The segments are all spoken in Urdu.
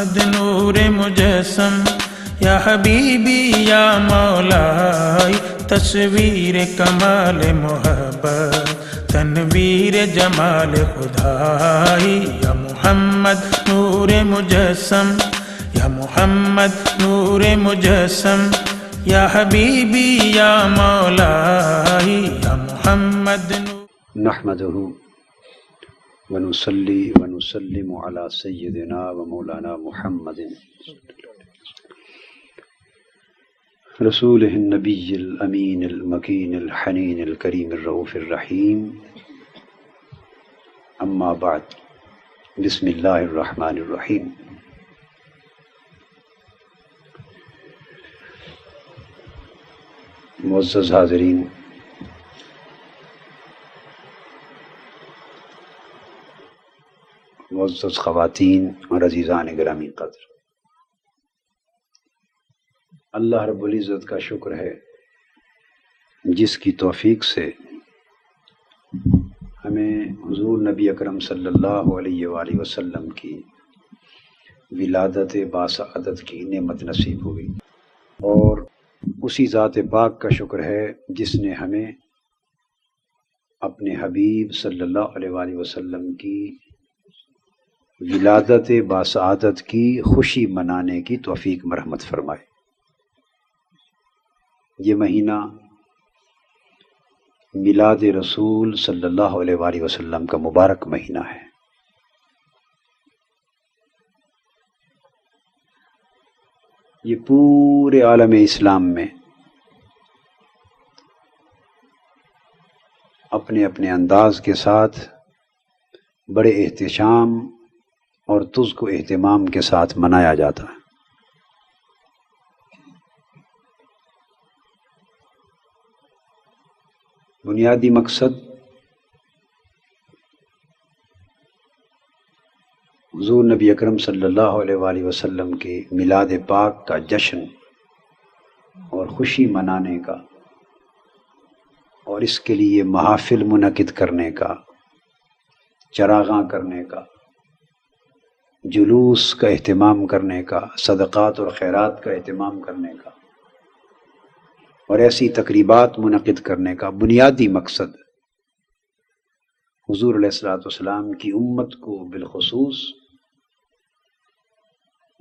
محمد نور مجسم یا حبیبی یا مولائی، تصویر کمال محبت تنویر جمال خدائی، یا محمد نور مجسم یا محمد نور مجسم یا حبیبی یا مولائی، یا محمد نور. نحمده ونصلي ونسلم على سيدنا ومولانا محمد رسوله النبي الأمين المكين الحنين الكريم الرؤوف الرحيم. أما بعد، بسم الله الرحمن الرحيم. معزز حاضرین، معزز خواتین اور عزیزان گرامی قدر، اللہ رب العزت کا شکر ہے جس کی توفیق سے ہمیں حضور نبی اکرم صلی اللہ علیہ وآلہ وسلم کی ولادت باسعادت کی نعمت نصیب ہوئی، اور اسی ذات پاک کا شکر ہے جس نے ہمیں اپنے حبیب صلی اللہ علیہ وآلہ وسلم کی ولادت باسعادت کی خوشی منانے کی توفیق مرحمت فرمائے. یہ مہینہ میلاد رسول صلی اللہ علیہ وآلہ وسلم کا مبارک مہینہ ہے. یہ پورے عالم اسلام میں اپنے اپنے انداز کے ساتھ بڑے احتشام اور تزک و اہتمام کے ساتھ منایا جاتا ہے. بنیادی مقصد حضور نبی اکرم صلی اللہ علیہ وآلہ وسلم کے میلاد پاک کا جشن اور خوشی منانے کا، اور اس کے لیے محافل منعقد کرنے کا، چراغاں کرنے کا، جلوس کا اہتمام کرنے کا، صدقات اور خیرات کا اہتمام کرنے کا، اور ایسی تقریبات منعقد کرنے کا بنیادی مقصد حضور علیہ الصلوۃ والسلام کی امت کو، بالخصوص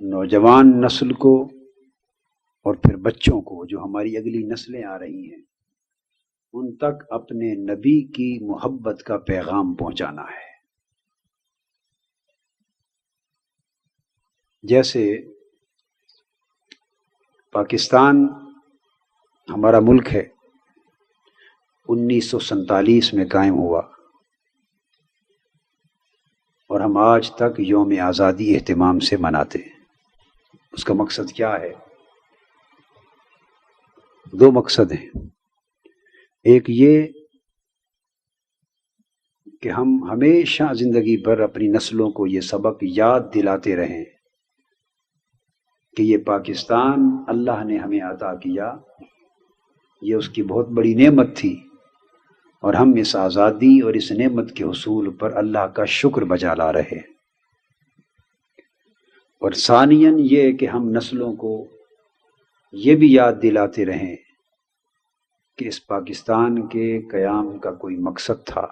نوجوان نسل کو اور پھر بچوں کو، جو ہماری اگلی نسلیں آ رہی ہیں، ان تک اپنے نبی کی محبت کا پیغام پہنچانا ہے. جیسے پاکستان ہمارا ملک ہے، 1947 میں قائم ہوا، اور ہم آج تک یوم آزادی اہتمام سے مناتے ہیں. اس کا مقصد کیا ہے؟ دو مقصد ہیں. ایک یہ کہ ہم ہمیشہ زندگی بھر اپنی نسلوں کو یہ سبق یاد دلاتے رہیں کہ یہ پاکستان اللہ نے ہمیں عطا کیا، یہ اس کی بہت بڑی نعمت تھی، اور ہم اس آزادی اور اس نعمت کے حصول پر اللہ کا شکر بجا لا رہے ہیں. اور ثانیاً یہ کہ ہم نسلوں کو یہ بھی یاد دلاتے رہیں کہ اس پاکستان کے قیام کا کوئی مقصد تھا،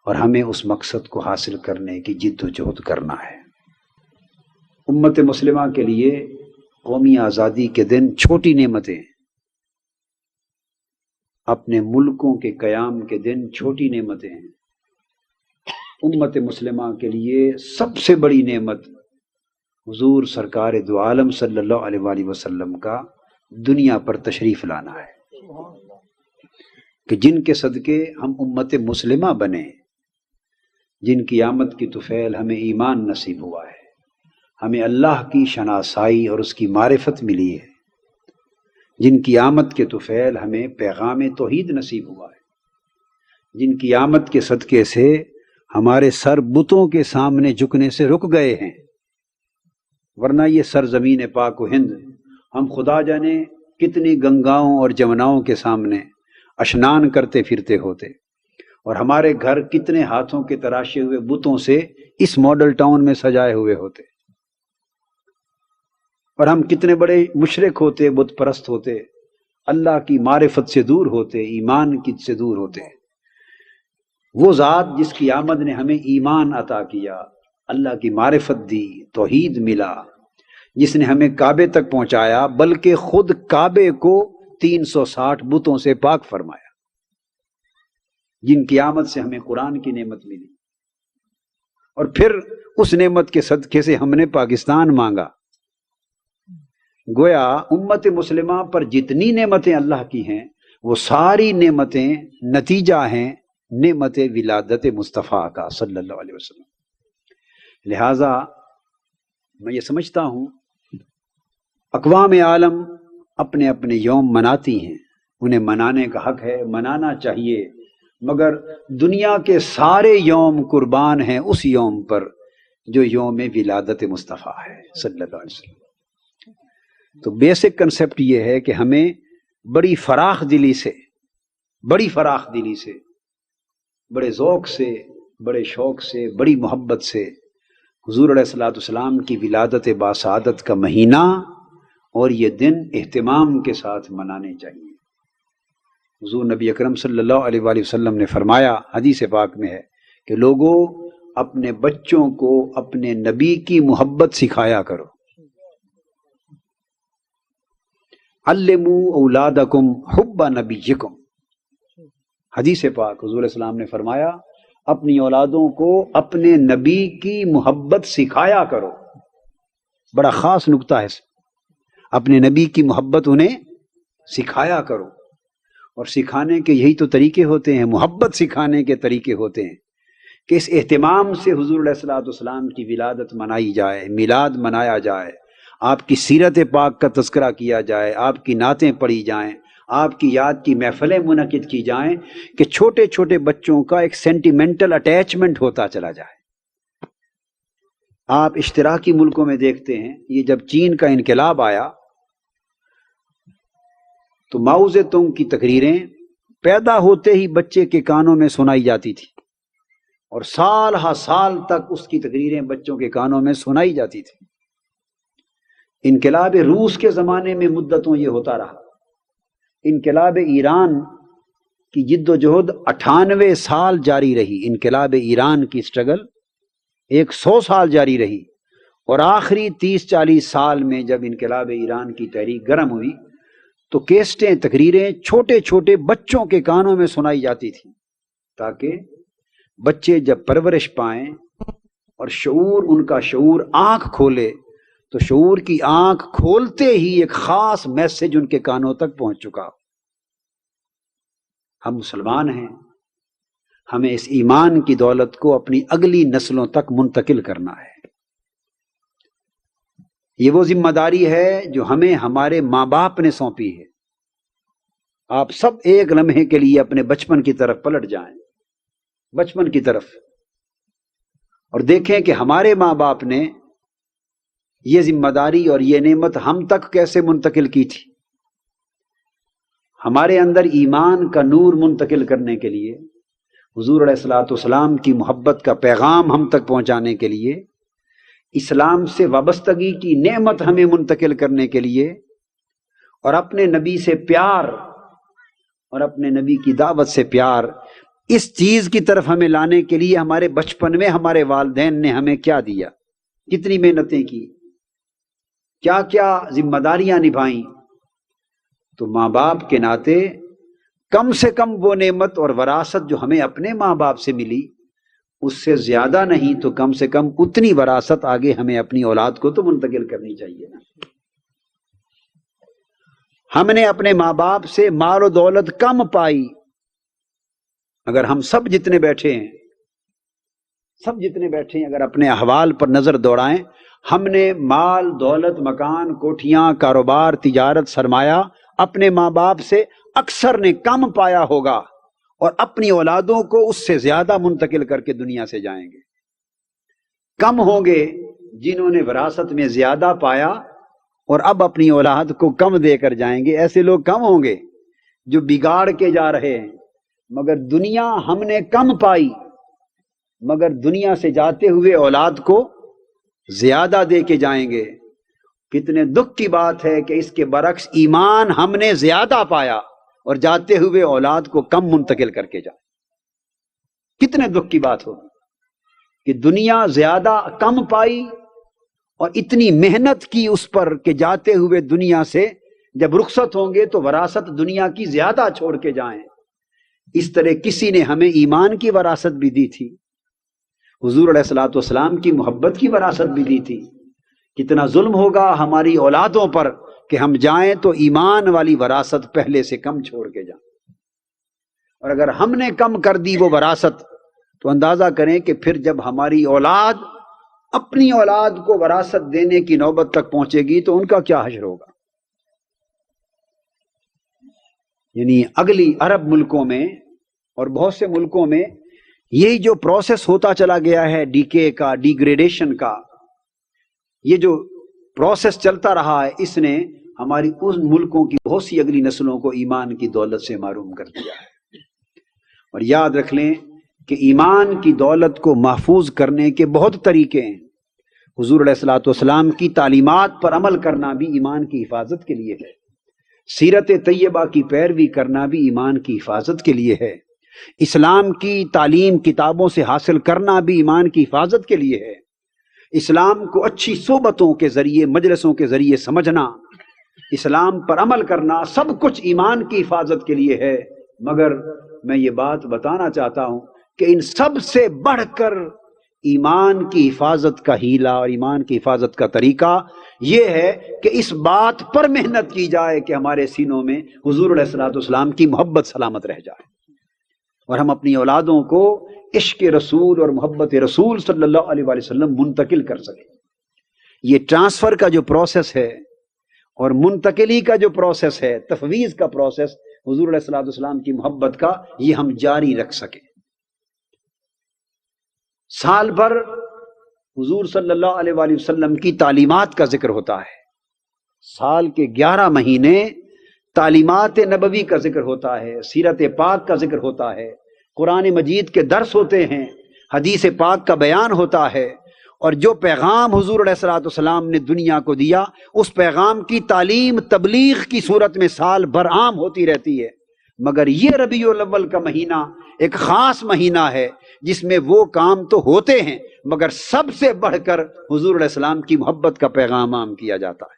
اور ہمیں اس مقصد کو حاصل کرنے کی جد و جہد کرنا ہے. امت مسلمہ کے لیے قومی آزادی کے دن چھوٹی نعمتیں، اپنے ملکوں کے قیام کے دن چھوٹی نعمتیں ہیں. امت مسلمہ کے لیے سب سے بڑی نعمت حضور سرکار دو عالم صلی اللہ علیہ وآلہ وسلم کا دنیا پر تشریف لانا ہے، کہ جن کے صدقے ہم امت مسلمہ بنے، جن کی آمد کی طفیل ہمیں ایمان نصیب ہوا ہے، ہمیں اللہ کی شناسائی اور اس کی معرفت ملی ہے، جن کی آمد کے طفیل ہمیں پیغام توحید نصیب ہوا ہے، جن کی آمد کے صدقے سے ہمارے سر بتوں کے سامنے جھکنے سے رک گئے ہیں، ورنہ یہ سرزمین پاک و ہند ہم خدا جانے کتنی گنگاؤں اور جمناؤں کے سامنے اشنان کرتے پھرتے ہوتے، اور ہمارے گھر کتنے ہاتھوں کے تراشے ہوئے بتوں سے اس ماڈل ٹاؤن میں سجائے ہوئے ہوتے. اور ہم کتنے بڑے مشرک ہوتے، بت پرست ہوتے، اللہ کی معرفت سے دور ہوتے، ایمان کی سے دور ہوتے۔ وہ ذات جس کی آمد نے ہمیں ایمان عطا کیا، اللہ کی معرفت دی، توحید ملا، جس نے ہمیں کعبے تک پہنچایا، بلکہ خود کعبے کو 360 بتوں سے پاک فرمایا، جن کی آمد سے ہمیں قرآن کی نعمت ملی، اور پھر اس نعمت کے صدقے سے ہم نے پاکستان مانگا۔ گویا امت مسلمہ پر جتنی نعمتیں اللہ کی ہیں، وہ ساری نعمتیں نتیجہ ہیں نعمت ولادت مصطفیٰ کا صلی اللہ علیہ وسلم۔ لہٰذا میں یہ سمجھتا ہوں اقوام عالم اپنے اپنے یوم مناتی ہیں، انہیں منانے کا حق ہے، منانا چاہیے، مگر دنیا کے سارے یوم قربان ہیں اس یوم پر جو یوم ولادت مصطفیٰ ہے صلی اللہ علیہ وسلم۔ تو بیسک کنسپٹ یہ ہے کہ ہمیں بڑی فراخ دلی سے، بڑے ذوق سے، بڑے شوق سے، بڑی محبت سے حضور علیہ الصلوۃ والسلام کی ولادت باسعادت کا مہینہ اور یہ دن اہتمام کے ساتھ منانے چاہیے۔ حضور نبی اکرم صلی اللہ علیہ وآلہ وسلم نے فرمایا، حدیث پاک میں ہے کہ لوگوں اپنے بچوں کو اپنے نبی کی محبت سکھایا کرو۔ علموا اولادکم حب نبیکم، حدیث پاک حضور علیہ السلام نے فرمایا اپنی اولادوں کو اپنے نبی کی محبت سکھایا کرو۔ بڑا خاص نکتہ ہے، اپنے نبی کی محبت انہیں سکھایا کرو، اور سکھانے کے یہی تو طریقے ہوتے ہیں، محبت سکھانے کے طریقے ہوتے ہیں کہ اس اہتمام سے حضور علیہ الصلوۃ والسلام کی ولادت منائی جائے، میلاد منایا جائے، آپ کی سیرت پاک کا تذکرہ کیا جائے، آپ کی نعتیں پڑھی جائیں، آپ کی یاد کی محفلیں منعقد کی جائیں، کہ چھوٹے چھوٹے بچوں کا ایک سینٹیمنٹل اٹیچمنٹ ہوتا چلا جائے۔ آپ اشتراکی ملکوں میں دیکھتے ہیں، یہ جب چین کا انقلاب آیا تو ماؤ زیتونگ کی تقریریں پیدا ہوتے ہی بچے کے کانوں میں سنائی جاتی تھی، اور سال ہا سال تک اس کی تقریریں بچوں کے کانوں میں سنائی جاتی تھی۔ انقلاب روس کے زمانے میں مدتوں یہ ہوتا رہا، انقلاب ایران کی جد و جہد 98 سال جاری رہی، انقلاب ایران کی سٹرگل 100 سال جاری رہی، اور آخری 30-40 سال میں جب انقلاب ایران کی تحریک گرم ہوئی تو کیسٹیں، تقریریں چھوٹے چھوٹے بچوں کے کانوں میں سنائی جاتی تھیں، تاکہ بچے جب پرورش پائیں اور شعور، ان کا شعور آنکھ کھولے، تو شعور کی آنکھ کھولتے ہی ایک خاص میسج ان کے کانوں تک پہنچ چکا۔ ہم مسلمان ہیں، ہمیں اس ایمان کی دولت کو اپنی اگلی نسلوں تک منتقل کرنا ہے۔ یہ وہ ذمہ داری ہے جو ہمیں ہمارے ماں باپ نے سونپی ہے۔ آپ سب ایک لمحے کے لیے اپنے بچپن کی طرف پلٹ جائیں، بچپن کی طرف، اور دیکھیں کہ ہمارے ماں باپ نے یہ ذمہ داری اور یہ نعمت ہم تک کیسے منتقل کی تھی۔ ہمارے اندر ایمان کا نور منتقل کرنے کے لیے، حضور علیہ الصلوۃ والسلام کی محبت کا پیغام ہم تک پہنچانے کے لیے، اسلام سے وابستگی کی نعمت ہمیں منتقل کرنے کے لیے، اور اپنے نبی سے پیار اور اپنے نبی کی دعوت سے پیار، اس چیز کی طرف ہمیں لانے کے لیے ہمارے بچپن میں ہمارے والدین نے ہمیں کیا دیا، کتنی محنتیں کی، کیا کیا ذمہ داریاں نبھائیں۔ تو ماں باپ کے ناطے کم سے کم وہ نعمت اور وراثت جو ہمیں اپنے ماں باپ سے ملی، اس سے زیادہ نہیں تو کم سے کم اتنی وراثت آگے ہمیں اپنی اولاد کو تو منتقل کرنی چاہیے نا۔ ہم نے اپنے ماں باپ سے مال و دولت کم پائی، اگر ہم سب جتنے بیٹھے ہیں اگر اپنے احوال پر نظر دوڑائیں، ہم نے مال، دولت، مکان، کوٹھیاں، کاروبار، تجارت، سرمایہ اپنے ماں باپ سے اکثر نے کم پایا ہوگا، اور اپنی اولادوں کو اس سے زیادہ منتقل کر کے دنیا سے جائیں گے۔ کم ہوں گے جنہوں نے وراثت میں زیادہ پایا اور اب اپنی اولاد کو کم دے کر جائیں گے، ایسے لوگ کم ہوں گے جو بگاڑ کے جا رہے ہیں، مگر دنیا ہم نے کم پائی، مگر دنیا سے جاتے ہوئے اولاد کو زیادہ دے کے جائیں گے، کتنے دکھ کی بات ہے کہ اس کے برعکس ایمان ہم نے زیادہ پایا اور جاتے ہوئے اولاد کو کم منتقل کر کے جائے. کتنے دکھ کی بات ہوگی کہ دنیا زیادہ کم پائی اور اتنی محنت کی اس پر کہ جاتے ہوئے دنیا سے جب رخصت ہوں گے تو وراثت دنیا کی زیادہ چھوڑ کے جائیں. اس طرح کسی نے ہمیں ایمان کی وراثت بھی دی تھی، حضور علیہ الصلوۃ والسلام کی محبت کی وراثت بھی دی تھی. کتنا ظلم ہوگا ہماری اولادوں پر کہ ہم جائیں تو ایمان والی وراثت پہلے سے کم چھوڑ کے جائیں. اور اگر ہم نے کم کر دی وہ وراثت تو اندازہ کریں کہ پھر جب ہماری اولاد اپنی اولاد کو وراثت دینے کی نوبت تک پہنچے گی تو ان کا کیا حشر ہوگا. یعنی اگلی عرب ملکوں میں اور بہت سے ملکوں میں یہی جو پروسیس ہوتا چلا گیا ہے ڈیکے کا، ڈیگریڈیشن کا، یہ جو پروسیس چلتا رہا ہے، اس نے ہماری ان ملکوں کی بہت سی اگلی نسلوں کو ایمان کی دولت سے محروم کر دیا ہے. اور یاد رکھ لیں کہ ایمان کی دولت کو محفوظ کرنے کے بہت طریقے ہیں. حضور علیہ الصلوۃ والسلام کی تعلیمات پر عمل کرنا بھی ایمان کی حفاظت کے لیے ہے. سیرت طیبہ کی پیروی کرنا بھی ایمان کی حفاظت کے لیے ہے. اسلام کی تعلیم کتابوں سے حاصل کرنا بھی ایمان کی حفاظت کے لیے ہے. اسلام کو اچھی صحبتوں کے ذریعے، مجلسوں کے ذریعے سمجھنا، اسلام پر عمل کرنا، سب کچھ ایمان کی حفاظت کے لیے ہے. مگر میں یہ بات بتانا چاہتا ہوں کہ ان سب سے بڑھ کر ایمان کی حفاظت کا ہیلہ اور ایمان کی حفاظت کا طریقہ یہ ہے کہ اس بات پر محنت کی جائے کہ ہمارے سینوں میں حضور علیہ الصلوۃ والسلام کی محبت سلامت رہ جائے اور ہم اپنی اولادوں کو عشق رسول اور محبت رسول صلی اللہ علیہ وآلہ وسلم منتقل کر سکیں. یہ ٹرانسفر کا جو پروسیس ہے اور منتقلی کا جو پروسیس ہے، تفویض کا پروسیس حضور علیہ الصلوۃ والسلام کی محبت کا، یہ ہم جاری رکھ سکیں. سال بھر حضور صلی اللہ علیہ وآلہ وسلم کی تعلیمات کا ذکر ہوتا ہے. سال کے 11 مہینے تعلیمات نبوی کا ذکر ہوتا ہے، سیرت پاک کا ذکر ہوتا ہے، قرآن مجید کے درس ہوتے ہیں، حدیث پاک کا بیان ہوتا ہے. اور جو پیغام حضور علیہ الصلوۃ والسلام نے دنیا کو دیا، اس پیغام کی تعلیم تبلیغ کی صورت میں سال بھر عام ہوتی رہتی ہے. مگر یہ ربیع الاول کا مہینہ ایک خاص مہینہ ہے جس میں وہ کام تو ہوتے ہیں مگر سب سے بڑھ کر حضور علیہ السلام کی محبت کا پیغام عام کیا جاتا ہے.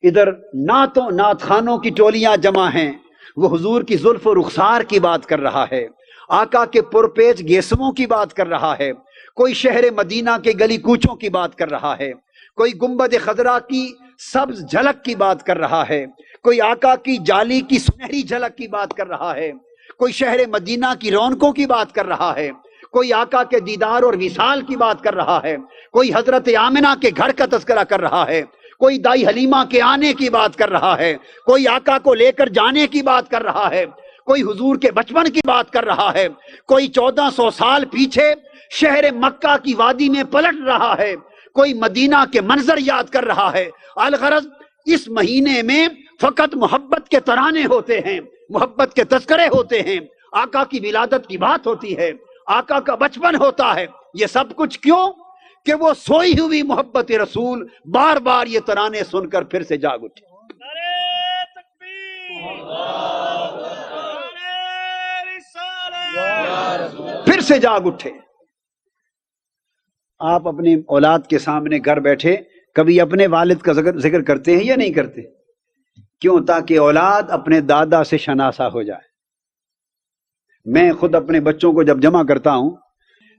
ادھر نعتوں نعت خانوں کی ٹولیاں جمع ہیں، وہ حضور کی زلف و رخسار کی بات کر رہا ہے، آقا کے پرپیچ گیسموں کی بات کر رہا ہے، کوئی شہر مدینہ کے گلی کوچوں کی بات کر رہا ہے، کوئی گنبد خضرا کی سبز جھلک کی بات کر رہا ہے، کوئی آقا کی جالی کی سنہری جھلک کی بات کر رہا ہے، کوئی شہر مدینہ کی رونقوں کی بات کر رہا ہے، کوئی آقا کے دیدار اور وصال کی بات کر رہا ہے، کوئی حضرت آمنہ کے گھر کا تذکرہ کر رہا ہے، کوئی دائی حلیمہ کے آنے کی بات کر رہا ہے، کوئی آقا کو لے کر جانے کی بات کر رہا ہے، کوئی حضور کے بچپن کی بات کر رہا ہے، کوئی 1400 سال پیچھے شہر مکہ کی وادی میں پلٹ رہا ہے، کوئی مدینہ کے منظر یاد کر رہا ہے. الغرض اس مہینے میں فقط محبت کے ترانے ہوتے ہیں، محبت کے تذکرے ہوتے ہیں، آقا کی ولادت کی بات ہوتی ہے، آقا کا بچپن ہوتا ہے. یہ سب کچھ کیوں؟ کہ وہ سوئی ہوئی محبت رسول بار بار یہ ترانے سن کر پھر سے جاگ اٹھے. پھر سے جاگ اٹھے. آپ اپنی اولاد کے سامنے گھر بیٹھے کبھی اپنے والد کا ذکر کرتے ہیں یا نہیں کرتے؟ کیوں؟ تاکہ اولاد اپنے دادا سے شناسا ہو جائے. میں خود اپنے بچوں کو جب جمع کرتا ہوں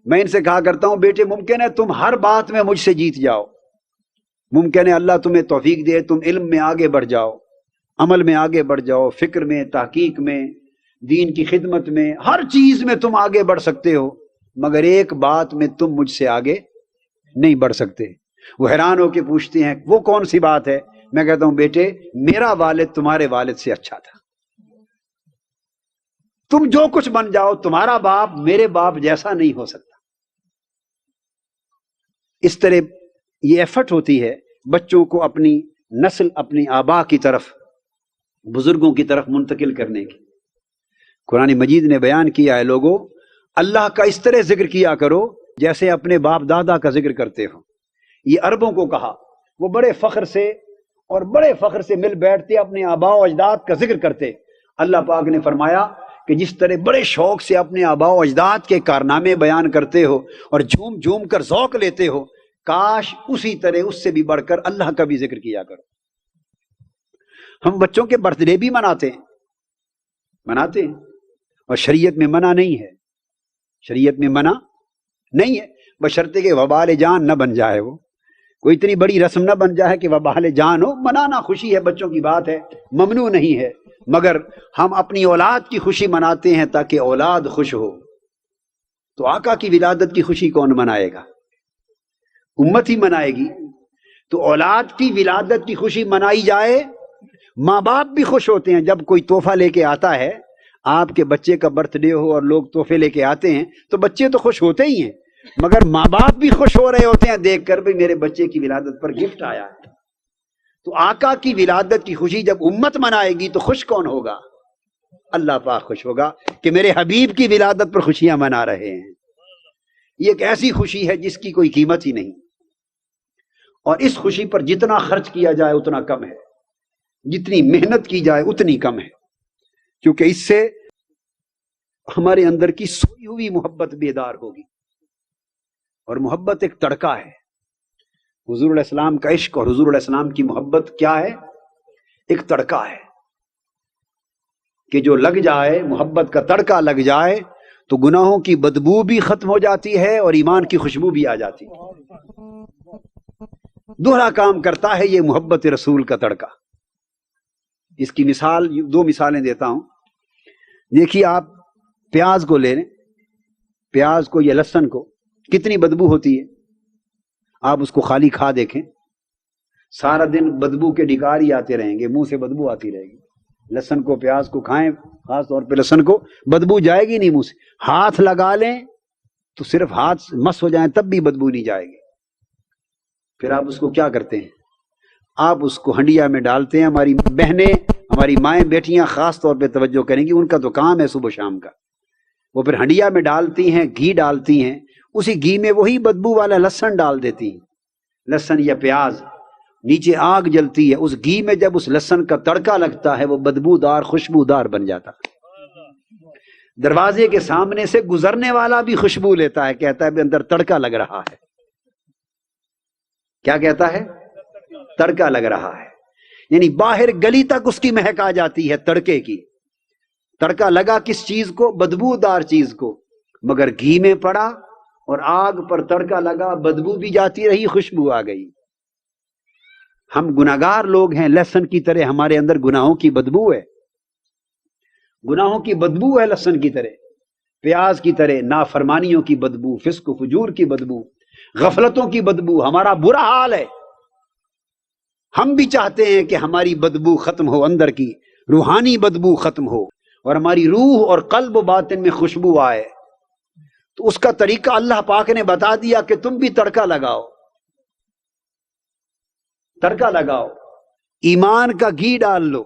میں ان سے کہا کرتا ہوں بیٹے ممکن ہے تم ہر بات میں مجھ سے جیت جاؤ، ممکن ہے اللہ تمہیں توفیق دے تم علم میں آگے بڑھ جاؤ، عمل میں آگے بڑھ جاؤ، فکر میں، تحقیق میں، دین کی خدمت میں، ہر چیز میں تم آگے بڑھ سکتے ہو، مگر ایک بات میں تم مجھ سے آگے نہیں بڑھ سکتے. وہ حیران ہو کے پوچھتے ہیں وہ کون سی بات ہے؟ میں کہتا ہوں بیٹے میرا والد تمہارے والد سے اچھا تھا، تم جو کچھ بن جاؤ تمہارا باپ میرے باپ جیسا نہیں ہو سکتا. اس طرح یہ ایفرٹ ہوتی ہے بچوں کو اپنی نسل، اپنی آبا کی طرف، بزرگوں کی طرف منتقل کرنے کی. قرآن مجید نے بیان کیا ہے لوگوں اللہ کا اس طرح ذکر کیا کرو جیسے اپنے باپ دادا کا ذکر کرتے ہو. یہ عربوں کو کہا، وہ بڑے فخر سے اور بڑے فخر سے مل بیٹھتے، اپنے آباء و اجداد کا ذکر کرتے۔ اللہ پاک نے فرمایا کہ جس طرح بڑے شوق سے اپنے آباء و اجداد کے کارنامے بیان کرتے ہو اور جھوم جھوم کر ذوق لیتے ہو، کاش اسی طرح اس سے بھی بڑھ کر اللہ کا بھی ذکر کیا کرو۔ ہم بچوں کے برتھ ڈے بھی مناتے ہیں اور شریعت میں منع نہیں ہے، شریعت میں منع نہیں ہے، بشرطے کہ وبال جان نہ بن جائے، وہ کوئی اتنی بڑی رسم نہ بن جائے کہ وبال جان ہو۔ منانا خوشی ہے، بچوں کی بات ہے، ممنوع نہیں ہے، مگر ہم اپنی اولاد کی خوشی مناتے ہیں تاکہ اولاد خوش ہو۔ تو آقا کی ولادت کی خوشی کون منائے گا؟ امت ہی منائے گی۔ تو اولاد کی ولادت کی خوشی منائی جائے، ماں باپ بھی خوش ہوتے ہیں جب کوئی تحفہ لے کے آتا ہے۔ آپ کے بچے کا برتھ ڈے ہو اور لوگ تحفے لے کے آتے ہیں تو بچے تو خوش ہوتے ہی ہیں، مگر ماں باپ بھی خوش ہو رہے ہوتے ہیں دیکھ کر بھی میرے بچے کی ولادت پر گفٹ آیا ہے۔ تو آقا کی ولادت کی خوشی جب امت منائے گی تو خوش کون ہوگا؟ اللہ پاک خوش ہوگا کہ میرے حبیب کی ولادت پر خوشیاں منا رہے ہیں۔ یہ ایک ایسی خوشی ہے جس کی کوئی قیمت ہی نہیں، اور اس خوشی پر جتنا خرچ کیا جائے اتنا کم ہے، جتنی محنت کی جائے اتنی کم ہے، کیونکہ اس سے ہمارے اندر کی سوئی ہوئی محبت بیدار ہوگی۔ اور محبت ایک تڑکا ہے، حضور علیہ السلام کا عشق اور حضور علیہ السلام کی محبت کیا ہے؟ ایک تڑکا ہے کہ جو لگ جائے، محبت کا تڑکا لگ جائے تو گناہوں کی بدبو بھی ختم ہو جاتی ہے اور ایمان کی خوشبو بھی آ جاتی ہے۔ دوہرا کام کرتا ہے یہ محبت رسول کا تڑکا۔ اس کی مثال، دو مثالیں دیتا ہوں۔ دیکھیے آپ پیاز کو لے لیں، پیاز کو یا لہسن کو، کتنی بدبو ہوتی ہے، آپ اس کو خالی کھا دیکھیں، سارا دن بدبو کے ڈکار ہی آتے رہیں گے، منہ سے بدبو آتی رہے گی۔ لہسن کو، پیاز کو کھائیں، خاص طور پہ لہسن کو، بدبو جائے گی نہیں منہ سے، ہاتھ لگا لیں تو صرف ہاتھ مس ہو جائیں تب بھی بدبو نہیں جائے گی۔ پھر آپ اس کو کیا کرتے ہیں؟ آپ اس کو ہنڈیا میں ڈالتے ہیں۔ ہماری بہنیں، ہماری مائیں بیٹیاں خاص طور پہ توجہ کریں گی، ان کا تو کام ہے صبح شام کا، وہ پھر ہنڈیا میں ڈالتی ہیں، گھی ڈالتی ہیں، اسی گھی میں وہی بدبو والا لہسن ڈال دیتی ہیں، لہسن یا پیاز، نیچے آگ جلتی ہے، اس گھی میں جب اس لہسن کا تڑکا لگتا ہے وہ بدبودار خوشبودار بن جاتا ہے۔ دروازے کے سامنے سے گزرنے والا بھی خوشبو لیتا ہے، کہتا ہے بھی اندر تڑکا لگ رہا ہے۔ کیا کہتا ہے؟ تڑکا لگ رہا ہے، یعنی باہر گلی تک اس کی مہک آ جاتی ہے تڑکے کی۔ تڑکا لگا کس چیز کو؟ بدبودار چیز کو، مگر گھی میں پڑا اور آگ پر تڑکا لگا، بدبو بھی جاتی رہی، خوشبو آ گئی۔ ہم گناہگار لوگ ہیں، لہسن کی طرح ہمارے اندر گناہوں کی بدبو ہے، گناہوں کی بدبو ہے لہسن کی طرح، پیاز کی طرح نافرمانیوں کی بدبو، فسق و فجور کی بدبو، غفلتوں کی بدبو، ہمارا برا حال ہے۔ ہم بھی چاہتے ہیں کہ ہماری بدبو ختم ہو، اندر کی روحانی بدبو ختم ہو اور ہماری روح اور قلب و باطن میں خوشبو آئے۔ تو اس کا طریقہ اللہ پاک نے بتا دیا کہ تم بھی تڑکا لگاؤ، تڑکا لگاؤ، ایمان کا گھی ڈال لو،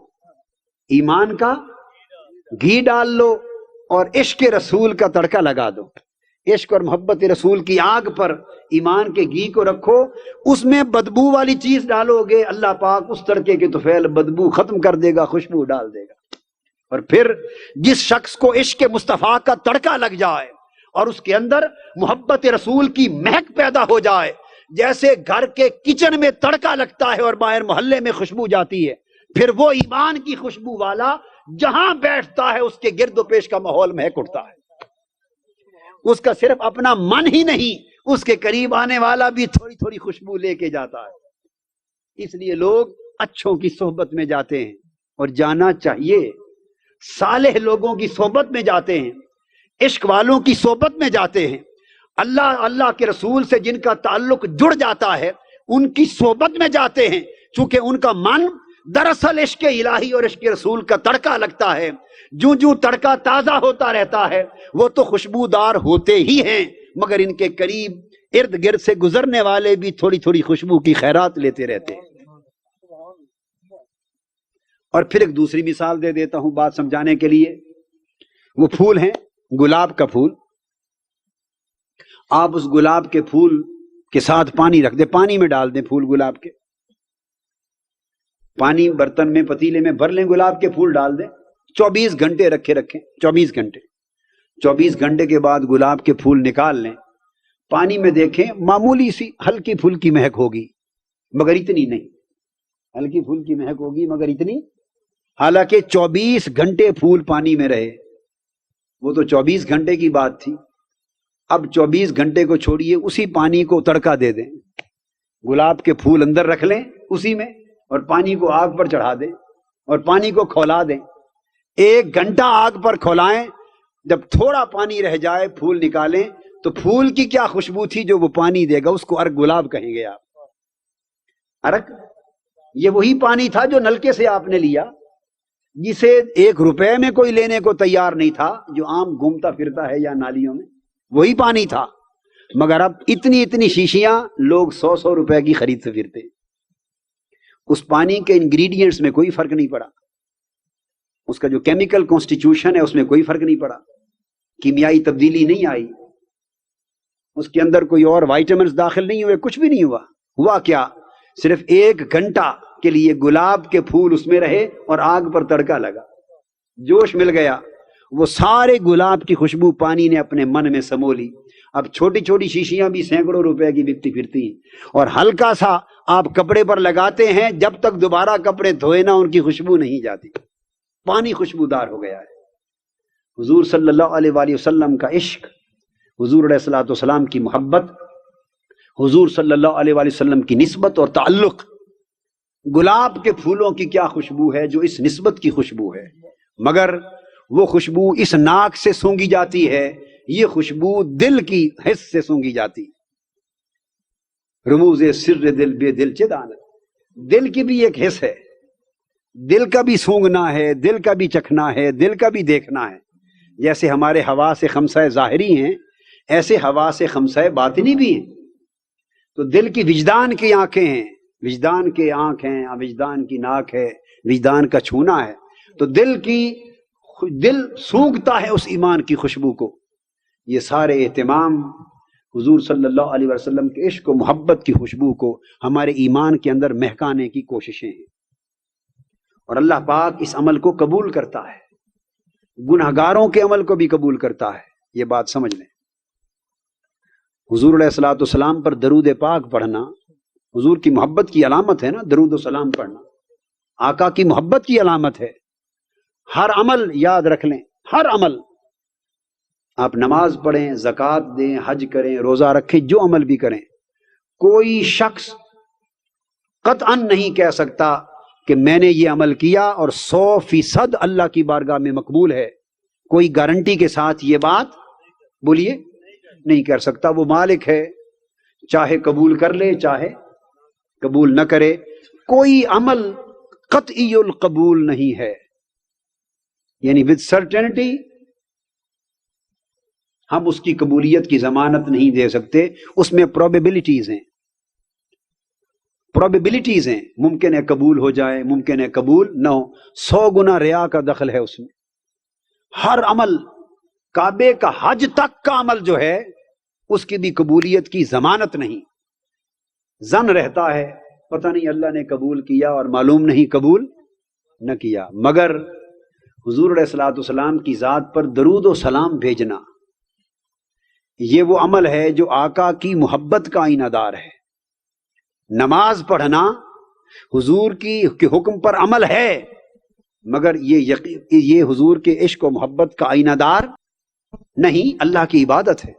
ایمان کا گھی ڈال لو اور عشق رسول کا تڑکا لگا دو۔ عشق اور محبت رسول کی آگ پر ایمان کے گھی کو رکھو، اس میں بدبو والی چیز ڈالو گے، اللہ پاک اس تڑکے کے طفیل بدبو ختم کر دے گا، خوشبو ڈال دے گا۔ اور پھر جس شخص کو عشق مصطفیٰ کا تڑکا لگ جائے اور اس کے اندر محبت رسول کی مہک پیدا ہو جائے، جیسے گھر کے کچن میں تڑکا لگتا ہے اور باہر محلے میں خوشبو جاتی ہے، پھر وہ ایمان کی خوشبو والا جہاں بیٹھتا ہے اس کے گرد و پیش کا ماحول مہک اٹھتا ہے۔ اس کا صرف اپنا من ہی نہیں، اس کے قریب آنے والا بھی تھوڑی تھوڑی خوشبو لے کے جاتا ہے۔ اس لیے لوگ اچھوں کی صحبت میں جاتے ہیں اور جانا چاہیے، صالح لوگوں کی صحبت میں جاتے ہیں، عشق والوں کی صحبت میں جاتے ہیں، اللہ کے رسول سے جن کا تعلق جڑ جاتا ہے ان کی صحبت میں جاتے ہیں، چونکہ ان کا من دراصل عشق الہی اور عشق رسول کا تڑکا لگتا ہے۔ جو جو تڑکا تازہ ہوتا رہتا ہے وہ تو خوشبودار ہوتے ہی ہیں، مگر ان کے قریب ارد گرد سے گزرنے والے بھی تھوڑی تھوڑی خوشبو کی خیرات لیتے رہتے ہیں۔ اور پھر ایک دوسری مثال دے دیتا ہوں بات سمجھانے کے لیے۔ وہ پھول ہیں، گلاب کا پھول، آپ اس گلاب کے پھول کے ساتھ پانی رکھ دیں، پانی میں ڈال دیں پھول گلاب کے، پانی برتن میں پتیلے میں بھر لیں, گلاب کے پھول ڈال دیں, 24 گھنٹے رکھیں, 24 گھنٹے کے بعد گلاب کے پھول نکال لیں, پانی میں دیکھیں معمولی سی ہلکی پھلکی مہک ہوگی مگر اتنی نہیں, ہلکی پھلکی مہک ہوگی مگر اتنی, حالانکہ 24 گھنٹے پھول پانی میں رہے. وہ تو 24 گھنٹے کی بات تھی, اب 24 گھنٹے کو چھوڑیے, اسی پانی کو تڑکا دے دیں, گلاب کے پھول اندر رکھ لیں اسی میں, اور پانی کو آگ پر چڑھا دیں اور پانی کو کھولا دیں. 1 گھنٹہ آگ پر کھولائیں, جب تھوڑا پانی رہ جائے پھول نکالیں تو پھول کی کیا خوشبو تھی جو وہ پانی دے گا, اس کو ارگ گلاب کہیں گے آپ. ارگ یہ وہی پانی تھا جو نلکے سے آپ نے لیا, جسے 1 روپے میں کوئی لینے کو تیار نہیں تھا, جو عام گھومتا پھرتا ہے یا نالیوں میں, وہی پانی تھا. مگر اب اتنی شیشیاں لوگ 100 روپے کی خرید سے پھرتے. اس پانی کے انگریڈینٹس میں کوئی فرق نہیں پڑا, اس کا جو کیمیکل کانسٹیٹیوشن ہے اس میں کوئی فرق نہیں پڑا, کیمیائی تبدیلی نہیں آئی, اس کے اندر کوئی اور وائٹامنز داخل نہیں ہوئے, کچھ بھی نہیں ہوا. ہوا کیا, صرف 1 گھنٹہ کے لیے گلاب کے پھول اس میں رہے اور آگ پر تڑکا لگا, جوش مل گیا, وہ سارے گلاب کی خوشبو پانی نے اپنے من میں سمو لی. اب چھوٹی چھوٹی شیشیاں بھی سینکڑوں روپے کی بکتی پھرتی ہیں, اور ہلکا سا آپ کپڑے پر لگاتے ہیں, جب تک دوبارہ کپڑے دھوئے نہ ان کی خوشبو نہیں جاتی. پانی خوشبودار ہو گیا ہے. حضور صلی اللہ علیہ وآلہ وسلم کا عشق, حضور علیہ الصلوۃ والسلام کی محبت, حضور صلی اللہ علیہ وآلہ وسلم کی نسبت اور تعلق, گلاب کے پھولوں کی کیا خوشبو ہے جو اس نسبت کی خوشبو ہے, مگر وہ خوشبو اس ناک سے سونگھی جاتی ہے, یہ خوشبو دل کی حس سے سونگھی جاتی. رموز سر دل بے دل چے دانت, دل کی بھی ایک حس ہے, دل کا بھی سونگنا ہے, دل کا بھی چکھنا ہے, دل کا بھی دیکھنا ہے. جیسے ہمارے حواس خمسہ ظاہری ہیں, ایسے حواس خمسہ باطنی بھی ہیں. تو دل کی وجدان کی آنکھیں ہیں, وجدان کے آنکھ ہیں, وجدان کی ناک ہے, وجدان کا چھونا ہے. تو دل سونگتا ہے اس ایمان کی خوشبو کو. یہ سارے اہتمام حضور صلی اللہ علیہ وسلم کے عشق و محبت کی خوشبو کو ہمارے ایمان کے اندر مہکانے کی کوششیں ہیں, اور اللہ پاک اس عمل کو قبول کرتا ہے, گنہگاروں کے عمل کو بھی قبول کرتا ہے. یہ بات سمجھ لیں. حضور علیہ الصلوۃ والسلام پر درود پاک پڑھنا حضور کی محبت کی علامت ہے نا. درود و سلام پڑھنا آقا کی محبت کی علامت ہے. ہر عمل یاد رکھ لیں, ہر عمل, آپ نماز پڑھیں, زکوٰۃ دیں, حج کریں, روزہ رکھیں, جو عمل بھی کریں, کوئی شخص قطعاً نہیں کہہ سکتا کہ میں نے یہ عمل کیا اور 100% اللہ کی بارگاہ میں مقبول ہے. کوئی گارنٹی کے ساتھ یہ بات بولیے نہیں کر سکتا. وہ مالک ہے, چاہے قبول کر لے چاہے قبول نہ کرے. کوئی عمل قطعی القبول نہیں ہے, یعنی ود سرٹنٹی ہم اس کی قبولیت کی ضمانت نہیں دے سکتے. اس میں پروبیبلٹیز ہیں, پروبیبلٹیز ہیں, ممکن ہے قبول ہو جائے, ممکن ہے قبول نہ ہو. 100 گنا ریا کا دخل ہے اس میں. ہر عمل, کعبے کا حج تک کا عمل جو ہے اس کی بھی قبولیت کی ضمانت نہیں. زن رہتا ہے پتہ نہیں اللہ نے قبول کیا اور معلوم نہیں قبول نہ کیا. مگر حضور علیہ الصلوۃ والسلام کی ذات پر درود و سلام بھیجنا یہ وہ عمل ہے جو آقا کی محبت کا آئینہ دار ہے. نماز پڑھنا حضور کی حکم پر عمل ہے, مگر یہ حضور کے عشق و محبت کا آئینہ دار نہیں, اللہ کی عبادت ہے.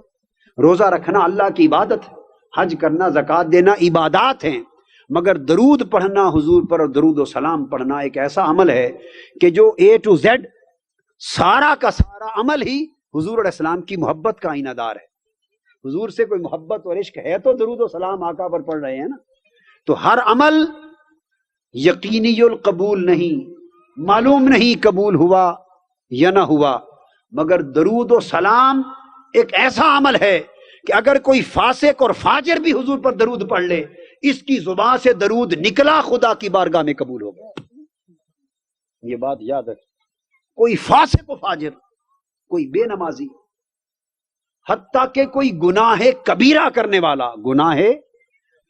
روزہ رکھنا اللہ کی عبادت ہے, حج کرنا, زکوٰۃ دینا عبادات ہیں. مگر درود پڑھنا حضور پر اور درود و سلام پڑھنا ایک ایسا عمل ہے کہ جو A to Z سارا کا سارا عمل ہی حضور علیہ السلام کی محبت کا آئینہ دار ہے. حضور سے کوئی محبت اور عشق ہے تو درود و سلام آقا پر پڑھ رہے ہیں نا. تو ہر عمل یقینی القبول نہیں, معلوم نہیں قبول ہوا یا نہ ہوا. مگر درود و سلام ایک ایسا عمل ہے کہ اگر کوئی فاسق اور فاجر بھی حضور پر درود پڑھ لے, اس کی زبان سے درود نکلا خدا کی بارگاہ میں قبول ہوگا. یہ بات یاد رکھ. کوئی فاسق و فاجر, کوئی بے نمازی, حتیٰ کہ کوئی گناہ کبیرہ کرنے والا, گناہ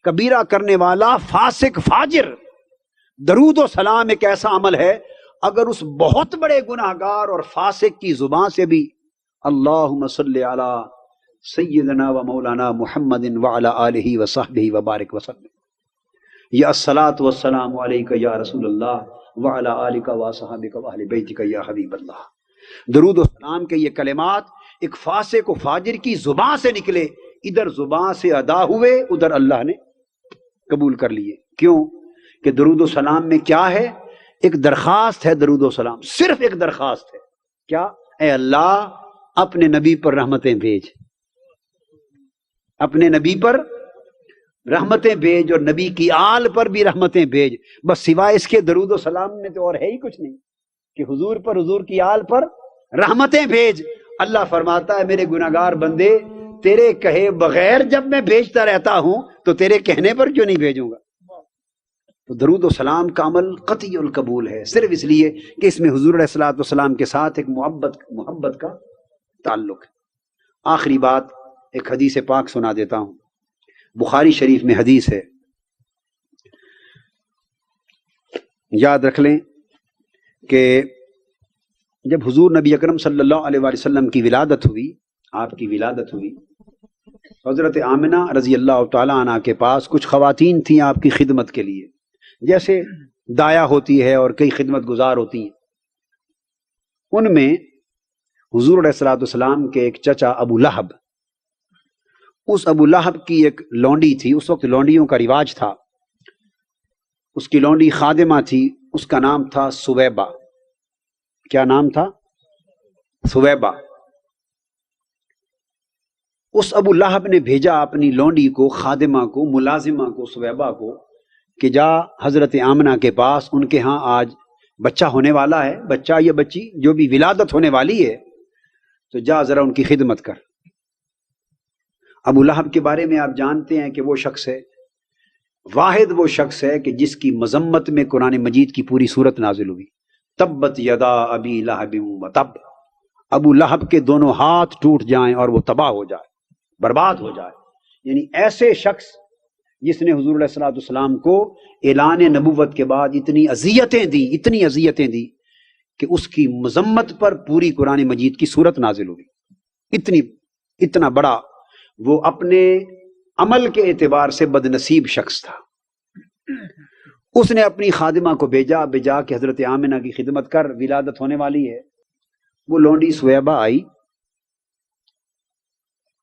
کبیرہ کرنے والا فاسق فاجر درود و سلام ایک ایسا عمل ہے، اگر اس بہت بڑے گناہگار اور فاسق کی زبان سے بھی اللہم صلی علی سیدنا و مولانا محمد وعلی آلہ وصحبہ وبارک وسلم، یا الصلاۃ والسلام علیک یا رسول اللہ وعلی آلک وصحبک واہل بیتک یا حبیب اللہ، درود و سلام کے یہ کلمات ایک فاسق و فاجر کی زبان سے نکلے، ادھر زبان سے ادا ہوئے، ادھر اللہ نے قبول کر لیے۔ کیوں کہ درود و سلام میں کیا ہے؟ ایک درخواست ہے، درود و سلام صرف ایک درخواست ہے، کیا؟ اے اللہ اپنے نبی پر رحمتیں بھیج، اپنے نبی پر رحمتیں بھیج، اور نبی کی آل پر بھی رحمتیں بھیج۔ بس سوائے اس کے درود و سلام میں تو اور ہے ہی کچھ نہیں، کہ حضور پر، حضور کی آل پر رحمتیں بھیج۔ اللہ فرماتا ہے میرے گناہگار بندے، تیرے کہے بغیر جب میں بھیجتا رہتا ہوں تو تیرے کہنے پر کیوں نہیں بھیجوں گا؟ تو درود و سلام کا عمل قطعی القبول ہے، صرف اس لیے کہ اس میں حضور علیہ الصلوۃ والسلام کے ساتھ ایک محبت کا تعلق ہے۔ آخری بات ایک حدیث پاک سنا دیتا ہوں، بخاری شریف میں حدیث ہے، یاد رکھ لیں کہ جب حضور نبی اکرم صلی اللہ علیہ وآلہ وسلم کی ولادت ہوئی، آپ کی ولادت ہوئی، حضرت آمنہ رضی اللہ تعالیٰ عنہ کے پاس کچھ خواتین تھیں آپ کی خدمت کے لیے، جیسے دایا ہوتی ہے اور کئی خدمت گزار ہوتی ہیں۔ ان میں حضور علیہ الصلوۃ والسلام کے ایک چچا ابو لہب، اس ابو لہب کی ایک لونڈی تھی، اس وقت لونڈیوں کا رواج تھا، اس کی لونڈی خادمہ تھی، اس کا نام تھا سویبہ۔ کیا نام تھا؟ سویبہ۔ اس ابو لہب نے بھیجا اپنی لونڈی کو، خادمہ کو، ملازمہ کو، سویبہ کو، کہ جا حضرت آمنہ کے پاس، ان کے ہاں آج بچہ ہونے والا ہے، بچہ یا بچی جو بھی ولادت ہونے والی ہے، تو جا ذرا ان کی خدمت کر۔ ابو لہب کے بارے میں آپ جانتے ہیں کہ وہ شخص ہے، واحد وہ شخص ہے کہ جس کی مذمت میں قرآن مجید کی پوری سورت نازل ہوئی، تبت یدا ابی لہب وتب، ابو لہب کے دونوں ہاتھ ٹوٹ جائیں اور وہ تباہ ہو جائے، برباد ہو جائے۔ یعنی ایسے شخص جس نے حضور علیہ الصلوۃ والسلام کو اعلان نبوت کے بعد اتنی اذیتیں دی کہ اس کی مذمت پر پوری قرآن مجید کی سورت نازل ہوئی، اتنا بڑا وہ اپنے عمل کے اعتبار سے بد نصیب شخص تھا۔ اس نے اپنی خادمہ کو بھیجا کہ حضرت آمنہ کی خدمت کر، ولادت ہونے والی ہے۔ وہ لونڈی سویبہ آئی،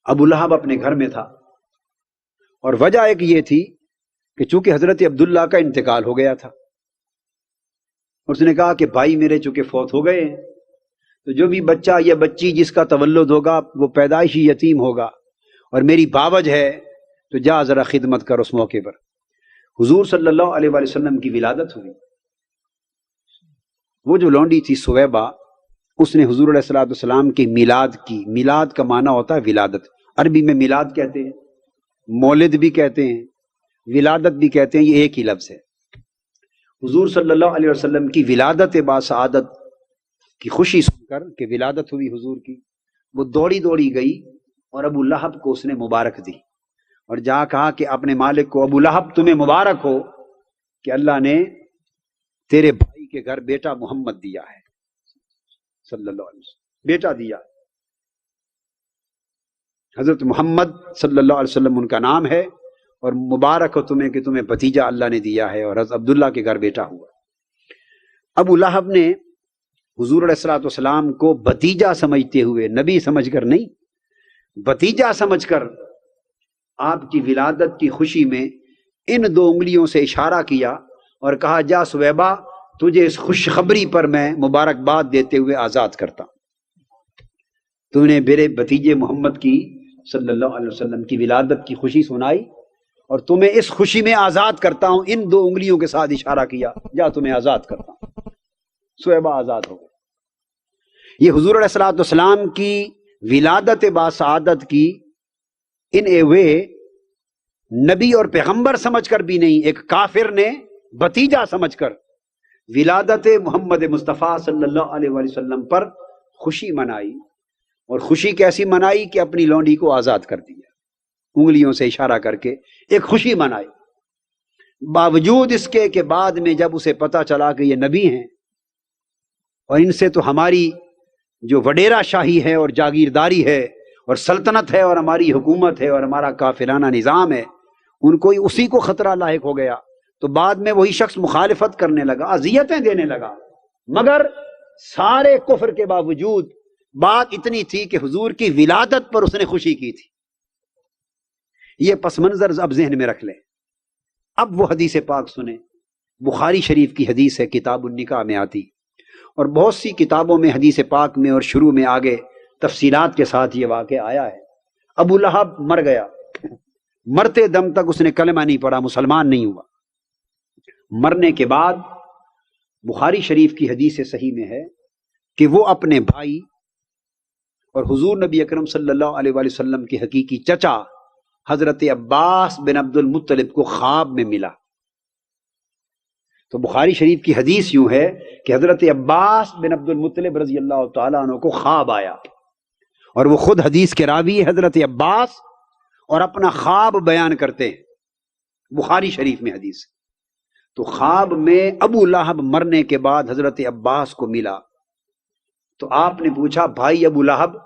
ابو لہب اپنے گھر میں تھا، اور وجہ ایک یہ تھی کہ چونکہ حضرت عبداللہ کا انتقال ہو گیا تھا، اس نے کہا کہ بھائی میرے چونکہ فوت ہو گئے ہیں، تو جو بھی بچہ یا بچی جس کا تولد ہوگا وہ پیدائشی یتیم ہوگا، اور میری باوج ہے، تو جا ذرا خدمت کر اس موقع پر۔ حضور صلی اللہ علیہ وآلہ وسلم کی ولادت ہوئی، وہ جو لونڈی تھی سویبہ، اس نے حضور علیہ الصلوۃ والسلام کی میلاد کی۔ میلاد کا معنی ہوتا ہے ولادت، عربی میں میلاد کہتے ہیں، مولد بھی کہتے ہیں، ولادت بھی کہتے ہیں، یہ ایک ہی لفظ ہے۔ حضور صلی اللہ علیہ وسلم کی ولادت باسعادت کی خوشی سن کر کہ ولادت ہوئی حضور کی، وہ دوڑی گئی اور ابو لہب کو اس نے مبارک دی، اور جہاں کہا کہ اپنے مالک کو، ابو لہب تمہیں مبارک ہو کہ اللہ نے تیرے بھائی کے گھر بیٹا محمد دیا ہے، صلی اللہ علیہ وسلم بیٹا دیا، حضرت محمد صلی اللہ علیہ وسلم ان کا نام ہے، اور مبارک ہو تمہیں کہ تمہیں بھتیجا اللہ نے دیا ہے، اور حضرت عبداللہ کے گھر بیٹا ہوا۔ ابو لہب نے حضور علیہ الصلوۃ والسلام کو بھتیجا سمجھتے ہوئے، نبی سمجھ کر نہیں، بھتیجا سمجھ کر آپ کی ولادت کی خوشی میں ان دو انگلیوں سے اشارہ کیا اور کہا جا سویبہ، تجھے اس خوشخبری پر میں مبارکباد دیتے ہوئے آزاد کرتا ہوں، تو نے میرے بھتیجے محمد کی صلی اللہ علیہ وسلم کی ولادت کی خوشی سنائی، اور تمہیں اس خوشی میں آزاد کرتا ہوں۔ ان دو انگلیوں کے ساتھ اشارہ کیا، جا تمہیں آزاد کرتا ہوں، سویبہ آزاد ہو گئے۔ یہ حضور علیہ الصلوۃ والسلام کی ولادت باسعادت کی ان اے وے نبی اور پیغمبر سمجھ کر بھی نہیں، ایک کافر نے بھتیجا سمجھ کر ولادت محمد مصطفیٰ صلی اللہ علیہ وآلہ وسلم پر خوشی منائی، اور خوشی کیسی منائی کہ اپنی لونڈی کو آزاد کر دیا، انگلیوں سے اشارہ کر کے ایک خوشی منائی۔ باوجود اس کے کہ بعد میں جب اسے پتا چلا کہ یہ نبی ہیں اور ان سے تو ہماری جو وڈیرا شاہی ہے اور جاگیرداری ہے اور سلطنت ہے اور ہماری حکومت ہے اور ہمارا کافرانہ نظام ہے، ان کو اسی کو خطرہ لاحق ہو گیا، تو بعد میں وہی شخص مخالفت کرنے لگا، اذیتیں دینے لگا، مگر سارے کفر کے باوجود بات اتنی تھی کہ حضور کی ولادت پر اس نے خوشی کی تھی۔ یہ پس منظر اب ذہن میں رکھ لیں۔ اب وہ حدیث پاک سنیں، بخاری شریف کی حدیث ہے، کتاب النکاح میں آتی، اور بہت سی کتابوں میں حدیث پاک میں اور شروع میں آگے تفصیلات کے ساتھ یہ واقعہ آیا ہے۔ ابو لہب مر گیا، مرتے دم تک اس نے کلمہ نہیں پڑھا، مسلمان نہیں ہوا۔ مرنے کے بعد بخاری شریف کی حدیث صحیح میں ہے کہ وہ اپنے بھائی اور حضور نبی اکرم صلی اللہ علیہ وآلہ وسلم کے حقیقی چچا حضرت عباس بن عبد المطلب کو خواب میں ملا۔ تو بخاری شریف کی حدیث یوں ہے کہ حضرت عباس بن عبد المطلب رضی اللہ تعالیٰ عنہ کو خواب آیا، اور وہ خود حدیث کے راوی حضرت عباس اور اپنا خواب بیان کرتے ہیں، بخاری شریف میں حدیث۔ تو خواب میں ابو لہب مرنے کے بعد حضرت عباس کو ملا، تو آپ نے پوچھا، بھائی ابو لہب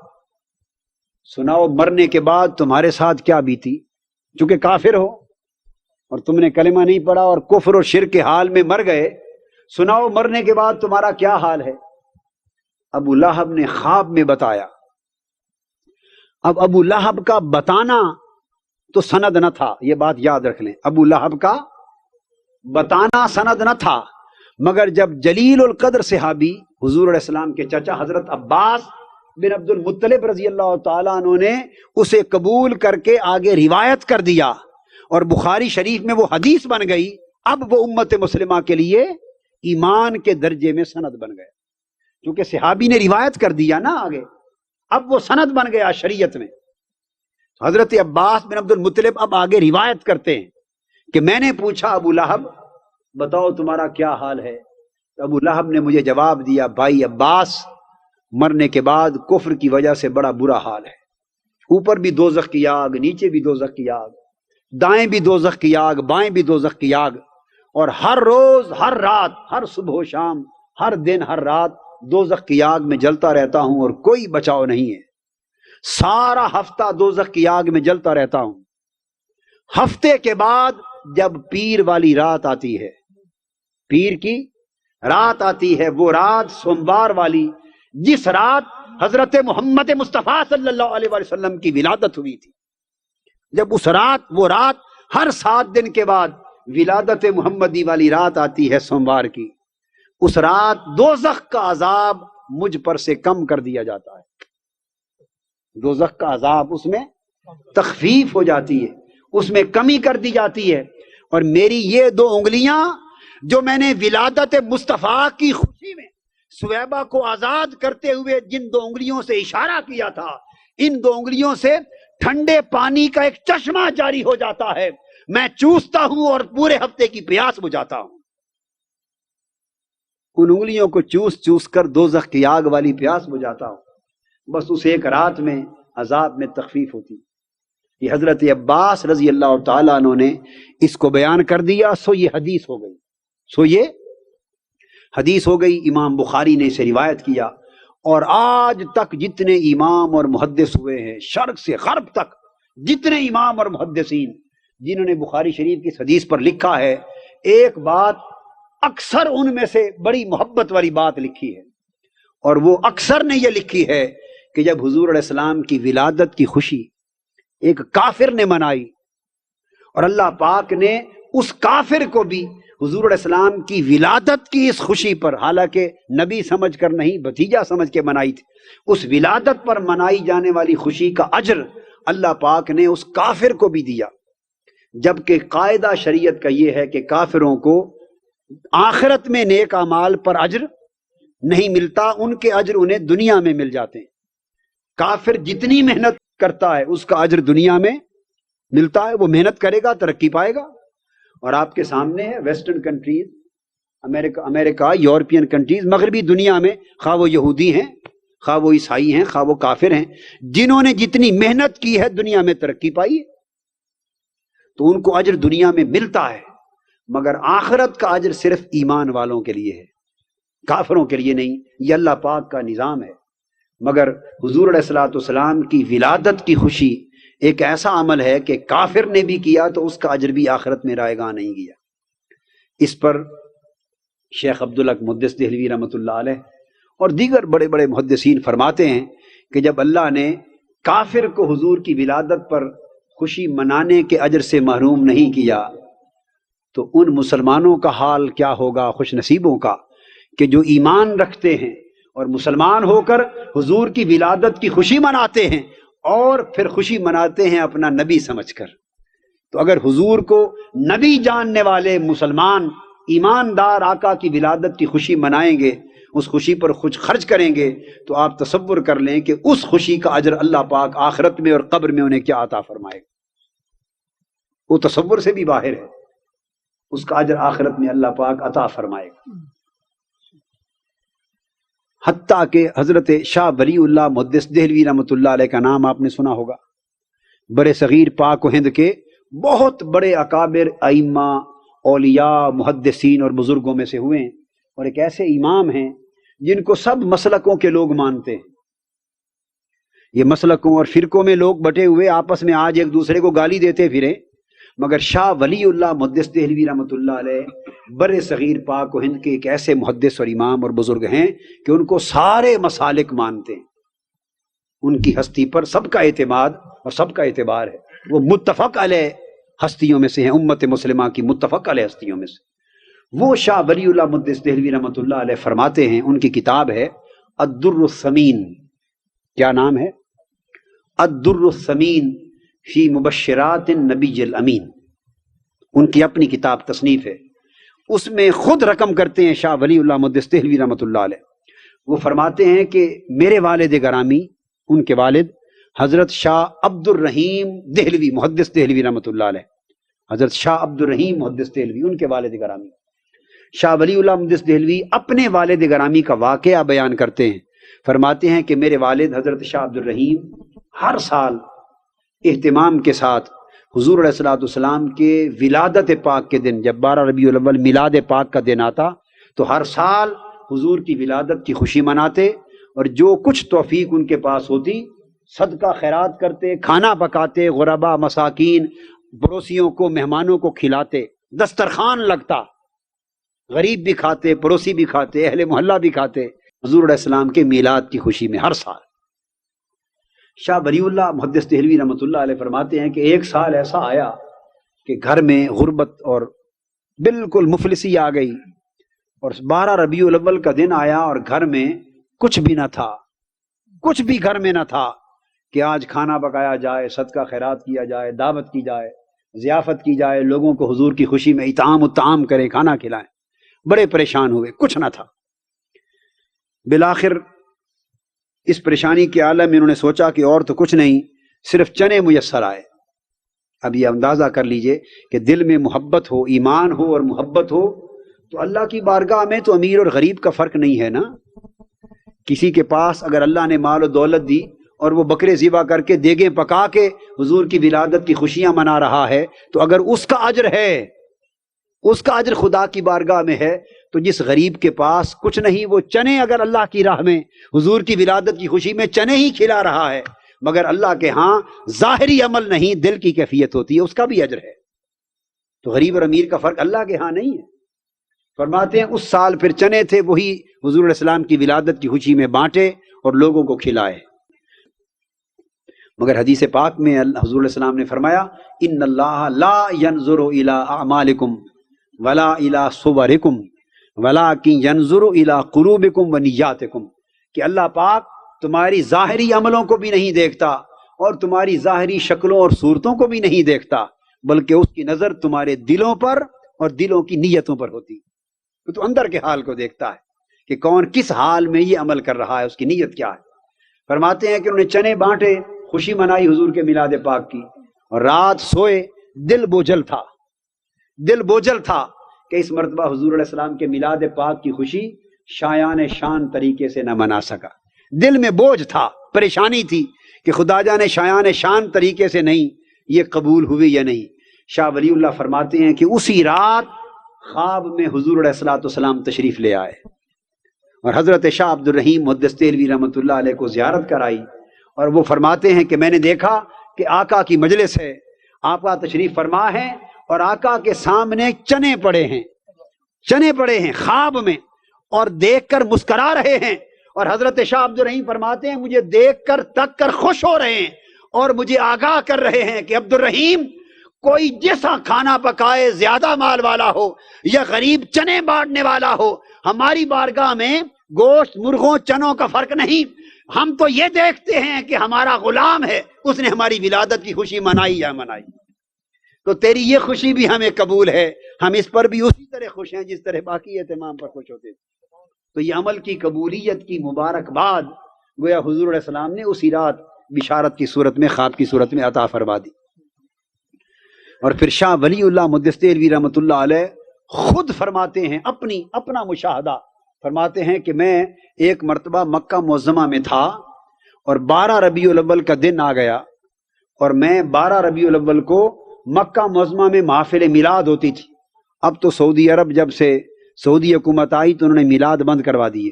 سناؤ، مرنے کے بعد تمہارے ساتھ کیا بیتی؟ چونکہ کافر ہو اور تم نے کلمہ نہیں پڑھا اور کفر اور شرک کے حال میں مر گئے، سناؤ مرنے کے بعد تمہارا کیا حال ہے؟ ابو لہب نے خواب میں بتایا۔ اب ابو لہب کا بتانا تو سند نہ تھا، یہ بات یاد رکھ لیں، ابو لہب کا بتانا سند نہ تھا، مگر جب جلیل القدر صحابی حضور علیہ السلام کے چچا حضرت عباس بن عبد المطلب رضی اللہ تعالیٰ عنہ نے اسے قبول کر کے آگے روایت کر دیا اور بخاری شریف میں وہ حدیث بن گئی، اب وہ امت مسلمہ کے لیے ایمان کے درجے میں سند بن گئے، کیونکہ صحابی نے روایت کر دیا نا آگے، اب وہ سند بن گیا شریعت میں۔ حضرت عباس بن عبد المطلب اب آگے روایت کرتے ہیں کہ میں نے پوچھا ابو لہب بتاؤ تمہارا کیا حال ہے؟ ابو لہب نے مجھے جواب دیا، بھائی عباس مرنے کے بعد کفر کی وجہ سے بڑا برا حال ہے، اوپر بھی دوزخ کی آگ، نیچے بھی دوزخ کی آگ، دائیں بھی دوزخ کی آگ، بائیں بھی دوزخ کی آگ، اور ہر روز ہر رات ہر صبح و شام ہر دن ہر رات دوزخ کی آگ میں جلتا رہتا ہوں اور کوئی بچاؤ نہیں ہے، سارا ہفتہ دوزخ کی آگ میں جلتا رہتا ہوں۔ ہفتے کے بعد جب پیر والی رات آتی ہے، پیر کی رات آتی ہے، وہ رات سوموار والی، جس رات حضرت محمد مصطفیٰ صلی اللہ علیہ وآلہ وسلم کی ولادت ہوئی تھی، جب اس رات وہ رات ہر 7 دن کے بعد ولادت محمدی والی رات آتی ہے سوموار کی، اس رات دوزخ کا عذاب مجھ پر سے کم کر دیا جاتا ہے، دوزخ کا عذاب اس میں تخفیف ہو جاتی ہے، اس میں کمی کر دی جاتی ہے، اور میری یہ 2 انگلیاں جو میں نے ولادت مصطفیٰ کی خوشی میں سویبہ کو آزاد کرتے ہوئے جن 2 انگلیوں سے اشارہ کیا تھا، ان 2 انگلیوں سے ٹھنڈے پانی کا ایک چشمہ جاری ہو جاتا ہے، میں چوستا ہوں اور پورے ہفتے کی پیاس بجھاتا ہوں۔ ان انگلیوں کو چوس چوس کر دوزخ کی آگ والی پیاس بجھاتا ہوں، بس اس ایک رات میں عذاب میں تخفیف ہوتی۔ یہ حضرت عباس رضی اللہ تعالیٰ عنہ نے اس کو بیان کر دیا، سو یہ حدیث ہو گئی، سو یہ حدیث ہو گئی، امام بخاری نے اسے روایت کیا، اور آج تک جتنے امام اور محدث ہوئے ہیں شرق سے غرب تک، جتنے امام اور محدثین جنہوں نے بخاری شریف کی اس حدیث پر لکھا ہے، ایک بات اکثر ان میں سے بڑی محبت والی بات لکھی ہے، اور وہ اکثر نے یہ لکھی ہے کہ جب حضور علیہ السلام کی ولادت کی خوشی ایک کافر نے منائی، اور اللہ پاک نے اس کافر کو بھی حضور علیہ السلام کی ولادت کی اس خوشی پر، حالانکہ نبی سمجھ کر نہیں بھتیجا سمجھ کے منائی تھی، اس ولادت پر منائی جانے والی خوشی کا اجر اللہ پاک نے اس کافر کو بھی دیا، جبکہ قاعدہ شریعت کا یہ ہے کہ کافروں کو آخرت میں نیک اعمال پر اجر نہیں ملتا، ان کے اجر انہیں دنیا میں مل جاتے ہیں۔ کافر جتنی محنت کرتا ہے اس کا اجر دنیا میں ملتا ہے، وہ محنت کرے گا ترقی پائے گا۔ اور آپ کے سامنے ہے ویسٹرن کنٹریز، امریکہ، یورپین کنٹریز، مغربی دنیا میں، خواہ وہ یہودی ہیں، خواہ وہ عیسائی ہیں، خواہ وہ کافر ہیں، جنہوں نے جتنی محنت کی ہے دنیا میں ترقی پائی ہے، تو ان کو اجر دنیا میں ملتا ہے۔ مگر آخرت کا اجر صرف ایمان والوں کے لیے ہے، کافروں کے لیے نہیں۔ یہ اللہ پاک کا نظام ہے۔ مگر حضور علیہ الصلوۃ والسلام کی ولادت کی خوشی ایک ایسا عمل ہے کہ کافر نے بھی کیا تو اس کا اجر بھی آخرت میں رائے گاہ نہیں گیا۔ اس پر شیخ عبدالحق محدث دہلوی رحمۃ اللہ علیہ اور دیگر بڑے بڑے محدثین فرماتے ہیں کہ جب اللہ نے کافر کو حضور کی ولادت پر خوشی منانے کے اجر سے محروم نہیں کیا تو ان مسلمانوں کا حال کیا ہوگا، خوش نصیبوں کا، کہ جو ایمان رکھتے ہیں اور مسلمان ہو کر حضور کی ولادت کی خوشی مناتے ہیں اور پھر خوشی مناتے ہیں اپنا نبی سمجھ کر۔ تو اگر حضور کو نبی جاننے والے مسلمان ایماندار آقا کی ولادت کی خوشی منائیں گے، اس خوشی پر کچھ خرچ کریں گے، تو آپ تصور کر لیں کہ اس خوشی کا اجر اللہ پاک آخرت میں اور قبر میں انہیں کیا عطا فرمائے گا۔ وہ تصور سے بھی باہر ہے، اس کا اجر آخرت میں اللہ پاک عطا فرمائے گا۔ حتیٰ کہ حضرت شاہ ولی اللہ محدث دہلوی رحمۃ اللہ علیہ کا نام آپ نے سنا ہوگا، برے صغیر پاک و ہند کے بہت بڑے اکابر ائمہ، اولیاء، محدثین اور بزرگوں میں سے ہوئے ہیں، اور ایک ایسے امام ہیں جن کو سب مسلکوں کے لوگ مانتے ہیں۔ یہ مسلکوں اور فرقوں میں لوگ بٹے ہوئے آپس میں آج ایک دوسرے کو گالی دیتے پھریں، مگر شاہ ولی اللہ محدث دہلوی رحمۃ اللہ علیہ بر صغیر پاک و ہند کے ایک ایسے محدث اور امام اور بزرگ ہیں کہ ان کو سارے مسالک مانتے ہیں، ان کی ہستی پر سب کا اعتماد اور سب کا اعتبار ہے۔ وہ متفق علیہ ہستیوں میں سے ہیں، امت مسلمہ کی متفق علیہ ہستیوں میں سے۔ وہ شاہ ولی اللہ محدث دہلوی رحمۃ اللہ علیہ فرماتے ہیں، ان کی کتاب ہے الدر الثمین، کیا نام ہے؟ الدر الثمین فی مبشرات النبی الامین، ان کی اپنی کتاب تصنیف ہے، اس میں خود رقم کرتے ہیں شاہ ولی اللہ محدث دہلوی رحمۃ اللہ علیہ۔ وہ فرماتے ہیں کہ میرے والد گرامی، ان کے والد حضرت شاہ عبد الرحیم دہلوی محدث دہلوی رحمۃ اللہ علیہ، حضرت شاہ عبد الرحیم محدث دہلوی ان کے والد گرامی، شاہ ولی اللہ محدث دہلوی اپنے والد گرامی کا واقعہ بیان کرتے ہیں، فرماتے ہیں کہ میرے والد حضرت شاہ عبد الرحیم ہر سال اہتمام کے ساتھ حضور علیہ الصلوۃ والسلام کے ولادت پاک کے دن، جب 12 ربیع الاول میلاد پاک کا دن آتا تو ہر سال حضور کی ولادت کی خوشی مناتے، اور جو کچھ توفیق ان کے پاس ہوتی صدقہ خیرات کرتے، کھانا پکاتے، غربا مساکین پڑوسیوں کو، مہمانوں کو کھلاتے، دسترخوان لگتا، غریب بھی کھاتے، پڑوسی بھی کھاتے، اہل محلہ بھی کھاتے، حضور علیہ السلام کے میلاد کی خوشی میں ہر سال۔ شاہ ولی اللہ محدث دہلوی رحمۃ اللہ علیہ فرماتے ہیں کہ ایک سال ایسا آیا کہ گھر میں غربت اور بالکل مفلسی آ گئی، اور 12 ربیع الاول کا دن آیا اور گھر میں کچھ بھی نہ تھا، کچھ بھی گھر میں نہ تھا کہ آج کھانا پکایا جائے، صدقہ خیرات کیا جائے، دعوت کی جائے، ضیافت کی جائے، لوگوں کو حضور کی خوشی میں اطعام و طعام کریں، کھانا کھلائیں۔ بڑے پریشان ہوئے، کچھ نہ تھا۔ بالآخر اس پریشانی کے عالم میں انہوں نے سوچا کہ اور تو کچھ نہیں، صرف چنے میسر آئے۔ اب یہ اندازہ کر لیجئے کہ دل میں محبت ہو، ایمان ہو اور محبت ہو تو اللہ کی بارگاہ میں تو امیر اور غریب کا فرق نہیں ہے نا۔ کسی کے پاس اگر اللہ نے مال و دولت دی اور وہ بکرے ذبح کر کے دیگیں پکا کے حضور کی ولادت کی خوشیاں منا رہا ہے، تو اگر اس کا اجر ہے، اس کا اجر خدا کی بارگاہ میں ہے، تو جس غریب کے پاس کچھ نہیں، وہ چنے اگر اللہ کی راہ میں حضور کی ولادت کی خوشی میں چنے ہی کھلا رہا ہے، مگر اللہ کے ہاں ظاہری عمل نہیں، دل کی کیفیت ہوتی ہے، اس کا بھی اجر ہے۔ تو غریب اور امیر کا فرق اللہ کے ہاں نہیں ہے۔ فرماتے ہیں اس سال پھر چنے تھے، وہی حضور علیہ السلام کی ولادت کی خوشی میں بانٹے اور لوگوں کو کھلائے۔ مگر حدیث پاک میں حضور علیہ السلام نے فرمایا ان اللہ لا ينظر الى اعمالکم ولا الى صورکم ولکن ينظر الى قلوبکم ونیاتکم، کہ اللہ پاک تمہاری ظاہری عملوں کو بھی نہیں دیکھتا اور تمہاری ظاہری شکلوں اور صورتوں کو بھی نہیں دیکھتا، بلکہ اس کی نظر تمہارے دلوں پر اور دلوں کی نیتوں پر ہوتی، تو اندر کے حال کو دیکھتا ہے کہ کون کس حال میں یہ عمل کر رہا ہے، اس کی نیت کیا ہے۔ فرماتے ہیں کہ انہوں نے چنے بانٹے، خوشی منائی حضور کے میلاد پاک کی، اور رات سوئے، دل بوجھل تھا، دل بوجھل تھا کہ اس مرتبہ حضور علیہ السلام کے میلاد پاک کی خوشی شایان شان طریقے سے نہ منا سکا۔ دل میں بوجھ تھا، پریشانی تھی کہ خدا جانے شایان شان طریقے سے نہیں یہ قبول ہوئی یا نہیں۔ شاہ ولی اللہ فرماتے ہیں کہ اسی رات خواب میں حضور علیہ الصلوۃ والسلام تشریف لے آئے اور حضرت شاہ عبد الرحیم محدث دہلوی رحمۃ اللہ علیہ کو زیارت کرائی، اور وہ فرماتے ہیں کہ میں نے دیکھا کہ آقا کی مجلس ہے، آقا تشریف فرما ہے اور آقا کے سامنے چنے پڑے ہیں خواب میں، اور دیکھ کر مسکرا رہے ہیں، اور حضرت شاہ عبد الرحیم فرماتے ہیں مجھے دیکھ کر تک کر خوش ہو رہے ہیں اور مجھے آگاہ کر رہے ہیں کہ عبد الرحیم کوئی جیسا کھانا پکائے، زیادہ مال والا ہو یا غریب چنے بانٹنے والا ہو، ہماری بارگاہ میں گوشت مرغوں چنوں کا فرق نہیں، ہم تو یہ دیکھتے ہیں کہ ہمارا غلام ہے، اس نے ہماری ولادت کی خوشی منائی یا منائی، تو تیری یہ خوشی بھی ہمیں قبول ہے، ہم اس پر بھی اسی طرح خوش ہیں جس طرح باقی اہتمام پر خوش ہوتے تھے۔ تو یہ عمل کی قبولیت کی مبارکباد گویا حضور علیہ السلام نے اسی رات بشارت کی صورت میں، خواب کی صورت میں عطا فرما دی۔ اور پھر شاہ ولی اللہ محدث دہلوی رحمۃ اللہ علیہ خود فرماتے ہیں، اپنا مشاہدہ فرماتے ہیں کہ میں ایک مرتبہ مکہ معظمہ میں تھا اور 12 ربیع الاول کا دن آ گیا، اور میں 12 ربیع الاول کو مکہ معظمہ میں محافل میلاد ہوتی تھی۔ اب تو سعودی عرب جب سے سعودی حکومت آئی تو انہوں نے میلاد بند کروا دیے،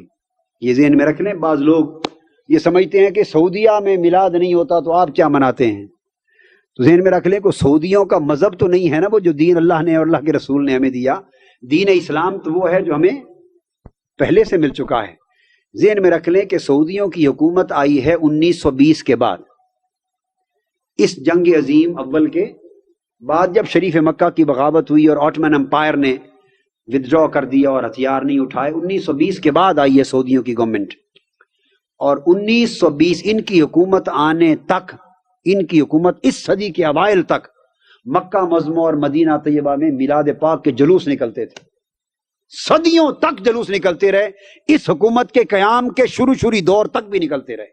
یہ ذہن میں رکھ لیں۔ بعض لوگ یہ سمجھتے ہیں کہ سعودیہ میں میلاد نہیں ہوتا تو آپ کیا مناتے ہیں، تو ذہن میں رکھ لیں کہ سعودیوں کا مذہب تو نہیں ہے نا وہ جو دین اللہ نے اور اللہ کے رسول نے ہمیں دیا، دین اسلام تو وہ ہے جو ہمیں پہلے سے مل چکا ہے۔ ذہن میں رکھ لیں کہ سعودیوں کی حکومت آئی ہے 1920 کے بعد، اس جنگ عظیم اول کے بعد جب شریف مکہ کی بغاوت ہوئی اور آٹمن امپائر نے ودرا کر دیا اور ہتھیار نہیں اٹھائے، 1920 کے بعد آئی ہے سعودیوں کی گورنمنٹ، اور 1920 ان کی حکومت آنے تک، ان کی حکومت اس صدی کے اوائل تک مکہ معظمہ اور مدینہ طیبہ میں میلاد پاک کے جلوس نکلتے تھے، صدیوں تک جلوس نکلتے رہے، اس حکومت کے قیام کے شروعی دور تک بھی نکلتے رہے،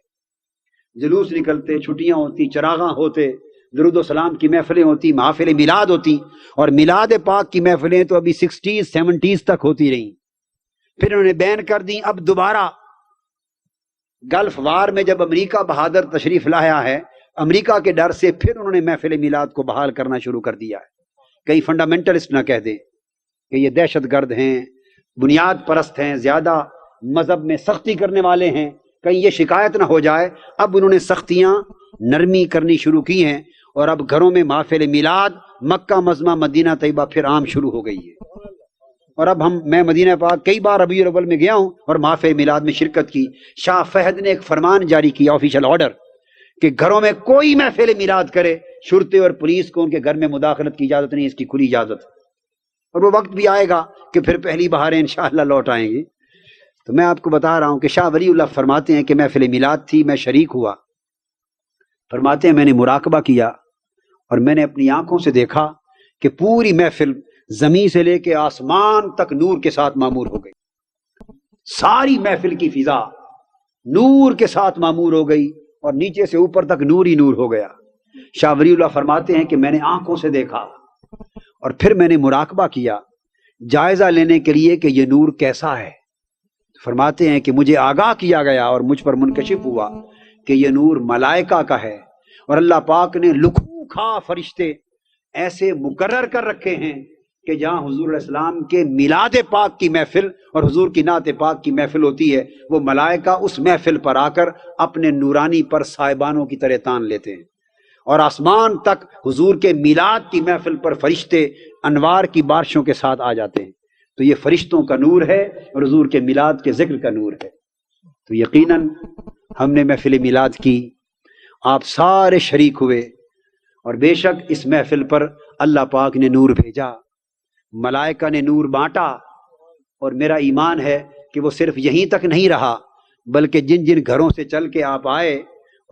جلوس نکلتے، چھٹیاں ہوتی، چراغاں ہوتے، درود و سلام کی محفلیں ہوتی، محافل میلاد ہوتی، اور میلاد پاک کی محفلیں تو ابھی 60s 70s تک ہوتی رہیں۔ پھر انہوں نے بین کر دی، اب دوبارہ گلف وار میں جب امریکہ بہادر تشریف لایا ہے، امریکہ کے ڈر سے پھر انہوں نے محفل میلاد کو بحال کرنا شروع کر دیا ہے۔ کئی فنڈامنٹلسٹ نہ کہہ دیں کہ یہ دہشت گرد ہیں، بنیاد پرست ہیں، زیادہ مذہب میں سختی کرنے والے ہیں، کہیں یہ شکایت نہ ہو جائے، اب انہوں نے سختیاں نرمی کرنی شروع کی ہیں، اور اب گھروں میں محافل میلاد مکہ معظمہ مدینہ طیبہ پھر عام شروع ہو گئی ہے۔ اور اب میں مدینہ پاک کئی بار ربیع الاول میں گیا ہوں اور محافل میلاد میں شرکت کی۔ شاہ فہد نے ایک فرمان جاری کیا، آفیشل آرڈر، کہ گھروں میں کوئی محفل میلاد کرے، شرطے اور پولیس کو ان کے گھر میں مداخلت کی اجازت نہیں، اس کی کھلی اجازت، اور وہ وقت بھی آئے گا کہ پھر پہلی بہاریں انشاءاللہ لوٹ آئیں گی۔ تو میں آپ کو بتا رہا ہوں کہ شاہ ولی اللہ فرماتے ہیں کہ محفل میلاد تھی، میں شریک ہوا، فرماتے ہیں میں نے مراقبہ کیا اور میں نے اپنی آنکھوں سے دیکھا کہ پوری محفل زمین سے لے کے آسمان تک نور کے ساتھ معمور ہو گئی، ساری محفل کی فضا نور کے ساتھ معمور ہو گئی اور نیچے سے اوپر تک نور ہی نور ہو گیا۔ شاہ ولی اللہ فرماتے ہیں کہ میں نے آنکھوں سے دیکھا اور پھر میں نے مراقبہ کیا جائزہ لینے کے لیے کہ یہ نور کیسا ہے۔ فرماتے ہیں کہ مجھے آگاہ کیا گیا اور مجھ پر منکشف ہوا کہ یہ نور ملائکہ کا ہے، اور اللہ پاک نے لکھوں کھا فرشتے ایسے مقرر کر رکھے ہیں کہ جہاں حضور علیہ السلام کے میلاد پاک کی محفل اور حضور کی نعت پاک کی محفل ہوتی ہے، وہ ملائکہ اس محفل پر آ کر اپنے نورانی پر صاحبانوں کی طرح تان لیتے ہیں، اور آسمان تک حضور کے میلاد کی محفل پر فرشتے انوار کی بارشوں کے ساتھ آ جاتے ہیں۔ تو یہ فرشتوں کا نور ہے اور حضور کے میلاد کے ذکر کا نور ہے۔ تو یقیناً ہم نے محفل میلاد کی، آپ سارے شریک ہوئے، اور بے شک اس محفل پر اللہ پاک نے نور بھیجا، ملائکہ نے نور بانٹا، اور میرا ایمان ہے کہ وہ صرف یہیں تک نہیں رہا، بلکہ جن جن گھروں سے چل کے آپ آئے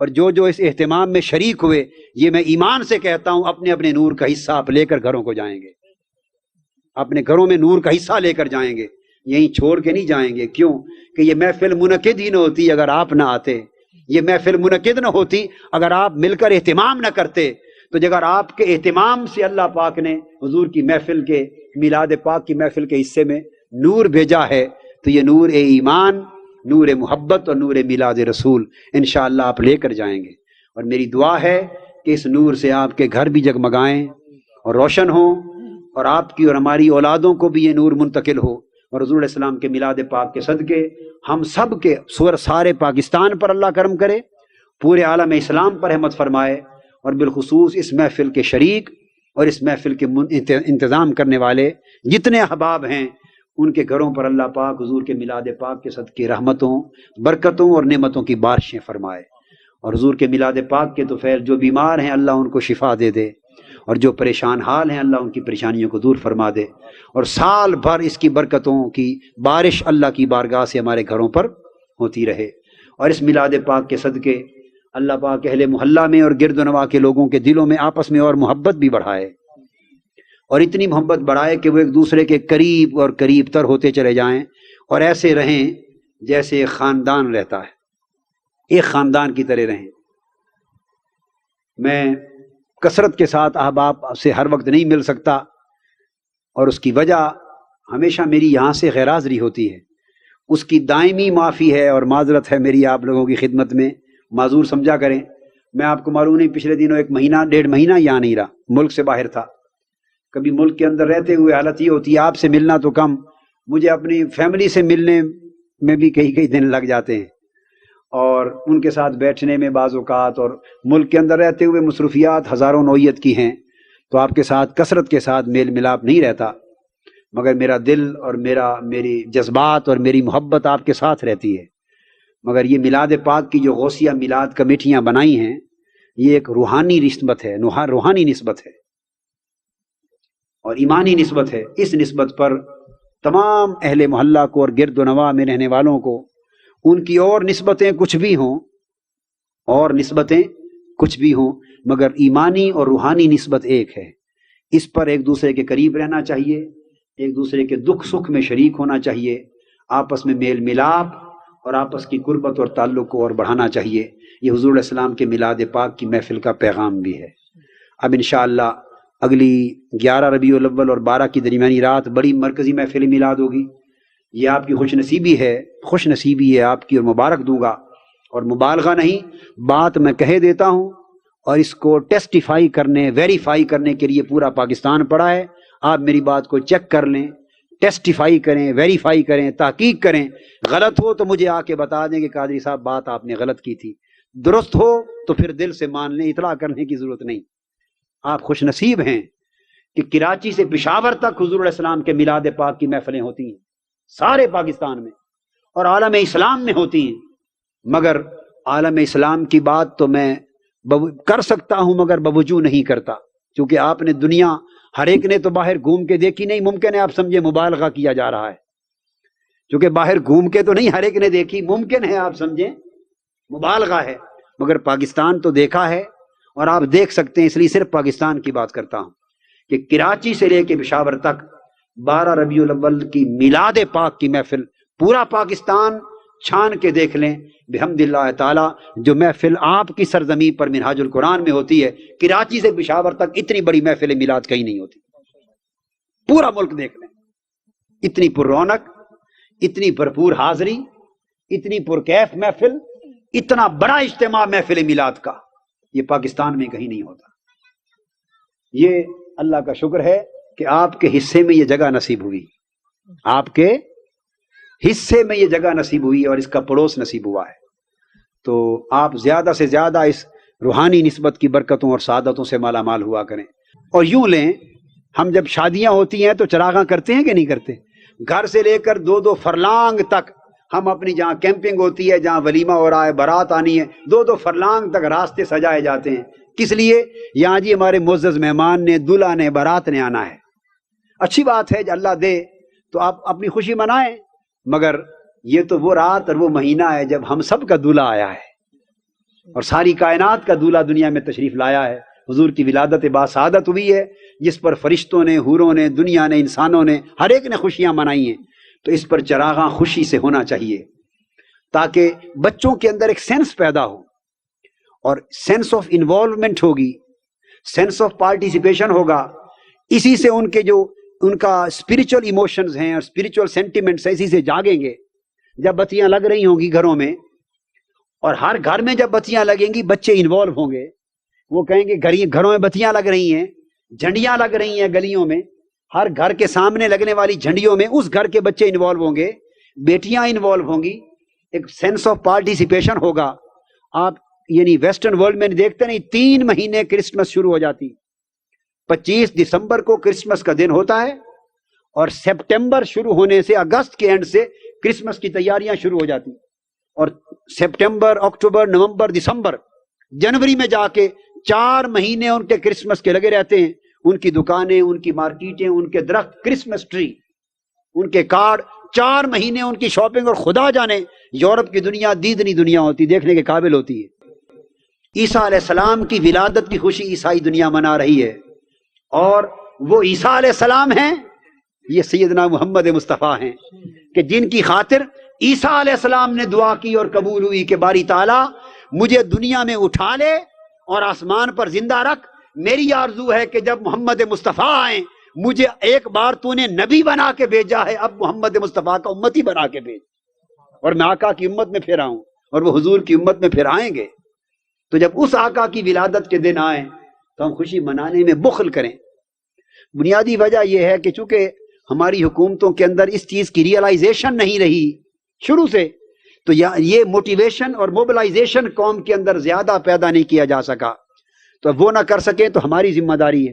اور جو جو اس اہتمام میں شریک ہوئے، یہ میں ایمان سے کہتا ہوں اپنے اپنے نور کا حصہ آپ لے کر گھروں کو جائیں گے، اپنے گھروں میں نور کا حصہ لے کر جائیں گے، یہیں چھوڑ کے نہیں جائیں گے۔ کیوں کہ یہ محفل منعقد ہی نہ ہوتی اگر آپ نہ آتے، یہ محفل منعقد نہ ہوتی اگر آپ مل کر اہتمام نہ کرتے۔ تو اگر آپ کے اہتمام سے اللہ پاک نے حضور کی محفل کے، میلاد پاک کی محفل کے حصے میں نور بھیجا ہے، تو یہ نور ایمان، نور محبت اور نور میلاد رسول انشاءاللہ آپ لے کر جائیں گے۔ اور میری دعا ہے کہ اس نور سے آپ کے گھر بھی جگمگائیں اور روشن ہوں، اور آپ کی اور ہماری اولادوں کو بھی یہ نور منتقل ہو، اور حضور علیہ السلام کے میلاد پاک کے صدقے ہم سب کے سارے پاکستان پر اللہ کرم کرے، پورے عالم اسلام پر رحمت فرمائے، اور بالخصوص اس محفل کے شریک اور اس محفل کے انتظام کرنے والے جتنے احباب ہیں ان کے گھروں پر اللہ پاک حضور کے میلاد پاک کے صدقے رحمتوں، برکتوں اور نعمتوں کی بارشیں فرمائے، اور حضور کے میلاد پاک کے تو فیض جو بیمار ہیں اللہ ان کو شفا دے دے، اور جو پریشان حال ہیں اللہ ان کی پریشانیوں کو دور فرما دے، اور سال بھر اس کی برکتوں کی بارش اللہ کی بارگاہ سے ہمارے گھروں پر ہوتی رہے، اور اس میلاد پاک کے صدقے اللہ پاک اہل محلہ میں اور گرد و نواح کے لوگوں کے دلوں میں آپس میں اور محبت بھی بڑھائے، اور اتنی محبت بڑھائے کہ وہ ایک دوسرے کے قریب اور قریب تر ہوتے چلے جائیں، اور ایسے رہیں جیسے ایک خاندان رہتا ہے، ایک خاندان کی طرح رہیں۔ میں کثرت کے ساتھ احباب سے ہر وقت نہیں مل سکتا، اور اس کی وجہ ہمیشہ میری یہاں سے غیر حاضری ہوتی ہے، اس کی دائمی معافی ہے اور معذرت ہے میری آپ لوگوں کی خدمت میں، معذور سمجھا کریں۔ میں آپ کو معلوم نہیں پچھلے دنوں 1 مہینہ 1.5 مہینہ یہاں نہیں رہا، ملک سے باہر تھا۔ کبھی ملک کے اندر رہتے ہوئے حالت یہ ہوتی ہے آپ سے ملنا تو کم، مجھے اپنی فیملی سے ملنے میں بھی کئی دن لگ جاتے ہیں، اور ان کے ساتھ بیٹھنے میں بعض اوقات، اور ملک کے اندر رہتے ہوئے مصروفیات ہزاروں نوعیت کی ہیں، تو آپ کے ساتھ کثرت کے ساتھ میل ملاپ نہیں رہتا، مگر میرا دل اور میری جذبات اور میری محبت آپ کے ساتھ رہتی ہے۔ مگر یہ میلاد پاک کی جو غوثیہ میلاد کمیٹیاں بنائی ہیں، یہ ایک روحانی نسبت ہے، روحانی نسبت ہے اور ایمانی نسبت ہے۔ اس نسبت پر تمام اہل محلہ کو اور گرد و نواح میں رہنے والوں کو، ان کی اور نسبتیں کچھ بھی ہوں، مگر ایمانی اور روحانی نسبت ایک ہے۔ اس پر ایک دوسرے کے قریب رہنا چاہیے، ایک دوسرے کے دکھ سکھ میں شریک ہونا چاہیے، آپس میں میل ملاپ اور آپس کی قربت اور تعلق کو اور بڑھانا چاہیے۔ یہ حضور علیہ السلام کے میلاد پاک کی محفل کا پیغام بھی ہے۔ اب انشاءاللہ اگلی 11 ربیع الاول اور 12 کی درمیانی رات بڑی مرکزی محفل میلاد ہوگی۔ یہ آپ کی خوش نصیبی ہے آپ کی، اور مبارک دوں گا، اور مبالغہ نہیں، بات میں کہہ دیتا ہوں، اور اس کو ٹیسٹیفائی کرنے، ویریفائی کرنے کے لیے پورا پاکستان پڑا ہے۔ آپ میری بات کو چیک کر لیں، ٹیسٹیفائی کریں، ویریفائی کریں، تحقیق کریں۔ غلط ہو تو مجھے آ کے بتا دیں کہ قادری صاحب بات آپ نے غلط کی تھی، درست ہو تو پھر دل سے مان لیں، اطلاع کرنے کی ضرورت نہیں۔ آپ خوش نصیب ہیں کہ کراچی سے پشاور تک حضور علیہ السلام کے میلاد پاک کی محفلیں ہوتی ہیں، سارے پاکستان میں اور عالم اسلام میں ہوتی ہیں۔ مگر عالم اسلام کی بات تو میں کر سکتا ہوں مگر بوجو نہیں کرتا، کیونکہ آپ نے دنیا ہر ایک نے تو باہر گھوم کے دیکھی نہیں، ممکن ہے آپ سمجھے مبالغہ کیا جا رہا ہے، کیونکہ باہر گھوم کے تو نہیں ہر ایک نے دیکھی، ممکن ہے آپ سمجھیں مبالغہ ہے، مگر پاکستان تو دیکھا ہے، اور آپ دیکھ سکتے ہیں، اس لیے صرف پاکستان کی بات کرتا ہوں کہ کراچی سے لے کے پشاور تک 12 ربیع الاول کی میلاد پاک کی محفل پورا پاکستان چھان کے دیکھ لیں بحمد اللہ تعالی۔ جو محفل آپ کی سرزمین پر منہاج القرآن میں ہوتی ہے، کراچی سے پشاور تک اتنی بڑی محفل میلاد کہیں نہیں ہوتی۔ پورا ملک دیکھ لیں، اتنی پر رونق، اتنی بھرپور حاضری، اتنی پرکیف محفل، اتنا بڑا اجتماع محفل میلاد کا، یہ پاکستان میں کہیں نہیں ہوتا۔ یہ اللہ کا شکر ہے کہ آپ کے حصے میں یہ جگہ نصیب ہوئی، آپ کے حصے میں یہ جگہ نصیب ہوئی اور اس کا پڑوس نصیب ہوا ہے۔ تو آپ زیادہ سے زیادہ اس روحانی نسبت کی برکتوں اور سعادتوں سے مالا مال ہوا کریں۔ اور یوں لیں، ہم جب شادیاں ہوتی ہیں تو چراغاں کرتے ہیں کہ نہیں کرتے؟ گھر سے لے کر 2 فرلانگ تک ہم اپنی، جہاں کیمپنگ ہوتی ہے، جہاں ولیمہ ہو رہا ہے، بارات آنی ہے، 2 فرلانگ تک راستے سجائے جاتے ہیں۔ کس لیے؟ یہاں جی ہمارے معزز مہمان نے، دلہا نے، بارات نے آنا ہے۔ اچھی بات ہے، اللہ دے تو آپ اپنی خوشی منائیں، مگر یہ تو وہ رات اور وہ مہینہ ہے جب ہم سب کا دلہا آیا ہے اور ساری کائنات کا دلہا دنیا میں تشریف لایا ہے۔ حضور کی ولادت باسعادت ہوئی ہے، جس پر فرشتوں نے، حوروں نے، دنیا نے، انسانوں نے، ہر ایک نے خوشیاں منائی ہیں۔ تو اس پر چراغاں خوشی سے ہونا چاہیے، تاکہ بچوں کے اندر ایک سینس پیدا ہو، اور سینس آف انوالومنٹ ہوگی، سینس آف پارٹیسپیشن ہوگا۔ اسی سے ان کا اسپرچل ایموشنز ہیں اور اسپرچل سینٹیمنٹس اسی سے جاگیں گے۔ جب بتیاں لگ رہی ہوں گی گھروں میں، اور ہر گھر میں جب بتیاں لگیں گی بچے انوالو ہوں گے، وہ کہیں گے گھروں میں بتیاں لگ رہی ہیں، جھنڈیاں لگ رہی ہیں گلیوں میں، ہر گھر کے سامنے لگنے والی جھنڈیوں میں اس گھر کے بچے انوالو ہوں گے، بیٹیاں انوالو ہوں گی، ایک سینس آف پارٹیسپیشن ہوگا. آپ یعنی ویسٹرن ورلڈ میں دیکھتے نہیں 3 مہینے کرسمس شروع ہو جاتی. 25 دسمبر کو کرسمس کا دن ہوتا ہے اور سپٹمبر شروع ہونے سے اگست کے اینڈ سے کرسمس کی تیاریاں شروع ہو جاتی. اور سپٹمبر، اکتوبر، نومبر، دسمبر، جنوری میں جا کے 4 مہینے ان کے کرسمس کے لگے رہتے ہیں. ان کی دکانیں، ان کی مارکیٹیں، ان کے درخت، کرسمس ٹری، ان کے کارڈ، 4 مہینے ان کی شاپنگ. اور خدا جانے یورپ کی دنیا دیدنی دنیا ہوتی، دیکھنے کے قابل ہوتی ہے. عیسیٰ علیہ السلام کی ولادت کی خوشی عیسائی دنیا منا رہی ہے. اور وہ عیسیٰ علیہ السلام ہیں، یہ سیدنا محمد مصطفیٰ ہیں کہ جن کی خاطر عیسیٰ علیہ السلام نے دعا کی اور قبول ہوئی کہ باری تعالیٰ مجھے دنیا میں اٹھا لے اور آسمان پر زندہ رکھ. میری آرزو ہے کہ جب محمد مصطفیٰ آئیں، مجھے ایک بار تو نے نبی بنا کے بھیجا ہے، اب محمد مصطفیٰ کا امتی بنا کے بھیج، اور میں آقا کی امت میں پھر آؤں اور وہ حضور کی امت میں پھر آئیں گے. تو جب اس آقا کی ولادت کے دن آئیں تو ہم خوشی منانے میں بخل کریں. بنیادی وجہ یہ ہے کہ چونکہ ہماری حکومتوں کے اندر اس چیز کی ریئلائزیشن نہیں رہی شروع سے، تو یہ موٹیویشن اور موبلائزیشن قوم کے اندر زیادہ پیدا نہیں کیا جا سکا. تو وہ نہ کر سکے تو ہماری ذمہ داری ہے.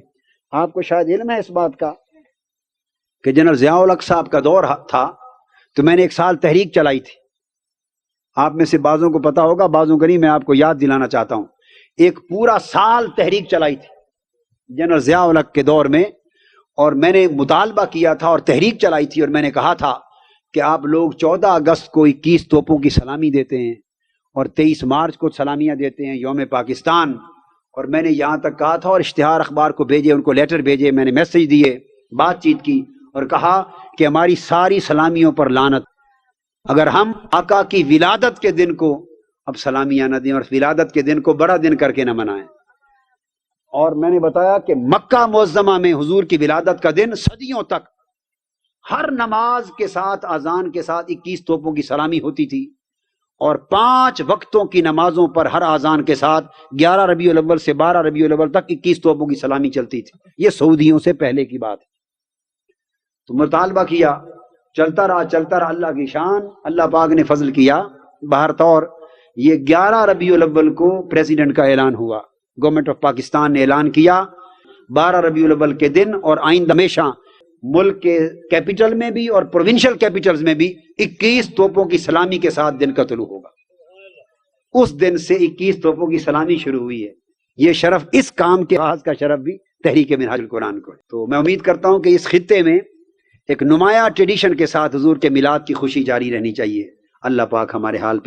آپ کو شاید علم ہے اس بات کا کہ جنرل ضیاء الحق صاحب کا دور تھا تو میں نے 1 سال تحریک چلائی تھی. آپ میں سے بعضوں کو پتا ہوگا، بعضوں کو نہیں، میں آپ کو یاد دلانا چاہتا ہوں. ایک پورا سال تحریک چلائی تھی جنرل ضیاء الحق کے دور میں، اور میں نے مطالبہ کیا تھا اور تحریک چلائی تھی، اور میں نے کہا تھا کہ آپ لوگ 14 اگست کو 21 توپوں کی سلامی دیتے ہیں اور 23 مارچ کو سلامیاں دیتے ہیں، یوم پاکستان. اور میں نے یہاں تک کہا تھا اور اشتہار اخبار کو بھیجے، ان کو لیٹر بھیجے، میں نے میسج دیے، بات چیت کی اور کہا کہ ہماری ساری سلامیوں پر لعنت. اگر ہم آقا کی ولادت کے دن کو اب سلامیاں نہ دیں اور ولادت کے دن کو بڑا دن کر کے نہ منائیں. اور میں نے بتایا کہ مکہ معظمہ میں حضور کی ولادت کا دن صدیوں تک ہر نماز کے ساتھ، اذان کے ساتھ 21 توپوں کی سلامی ہوتی تھی، اور 5 وقتوں کی نمازوں پر ہر اذان کے ساتھ 11 ربیع الاول سے 12 ربیع الاول تک 21 توپوں کی سلامی چلتی تھی. یہ سعودیوں سے پہلے کی بات ہے. تو مطالبہ کیا، چلتا رہا. اللہ کی شان، اللہ پاک نے فضل کیا. بہر طور یہ 11 ربیع الاول کو پریزیڈنٹ کا اعلان ہوا، گورنمنٹ آف پاکستان نے اعلان کیا 12 ربیع الاول کے دن، اور آئندہ ہمیشہ ملک کے کیپٹل میں بھی اور پروونشل کیپٹلز میں بھی 21 توپوں کی سلامی کے ساتھ دن کا طلوع ہوگا. اس دن سے 21 توپوں کی سلامی شروع ہوئی ہے. یہ شرف، اس کام کے آغاز کا شرف بھی تحریک منہاج القرآن کو ہے. تو میں امید کرتا ہوں کہ اس خطے میں ایک نمایاں ٹریڈیشن کے ساتھ حضور کے میلاد کی خوشی جاری رہنی چاہیے. اللہ پاک ہمارے حال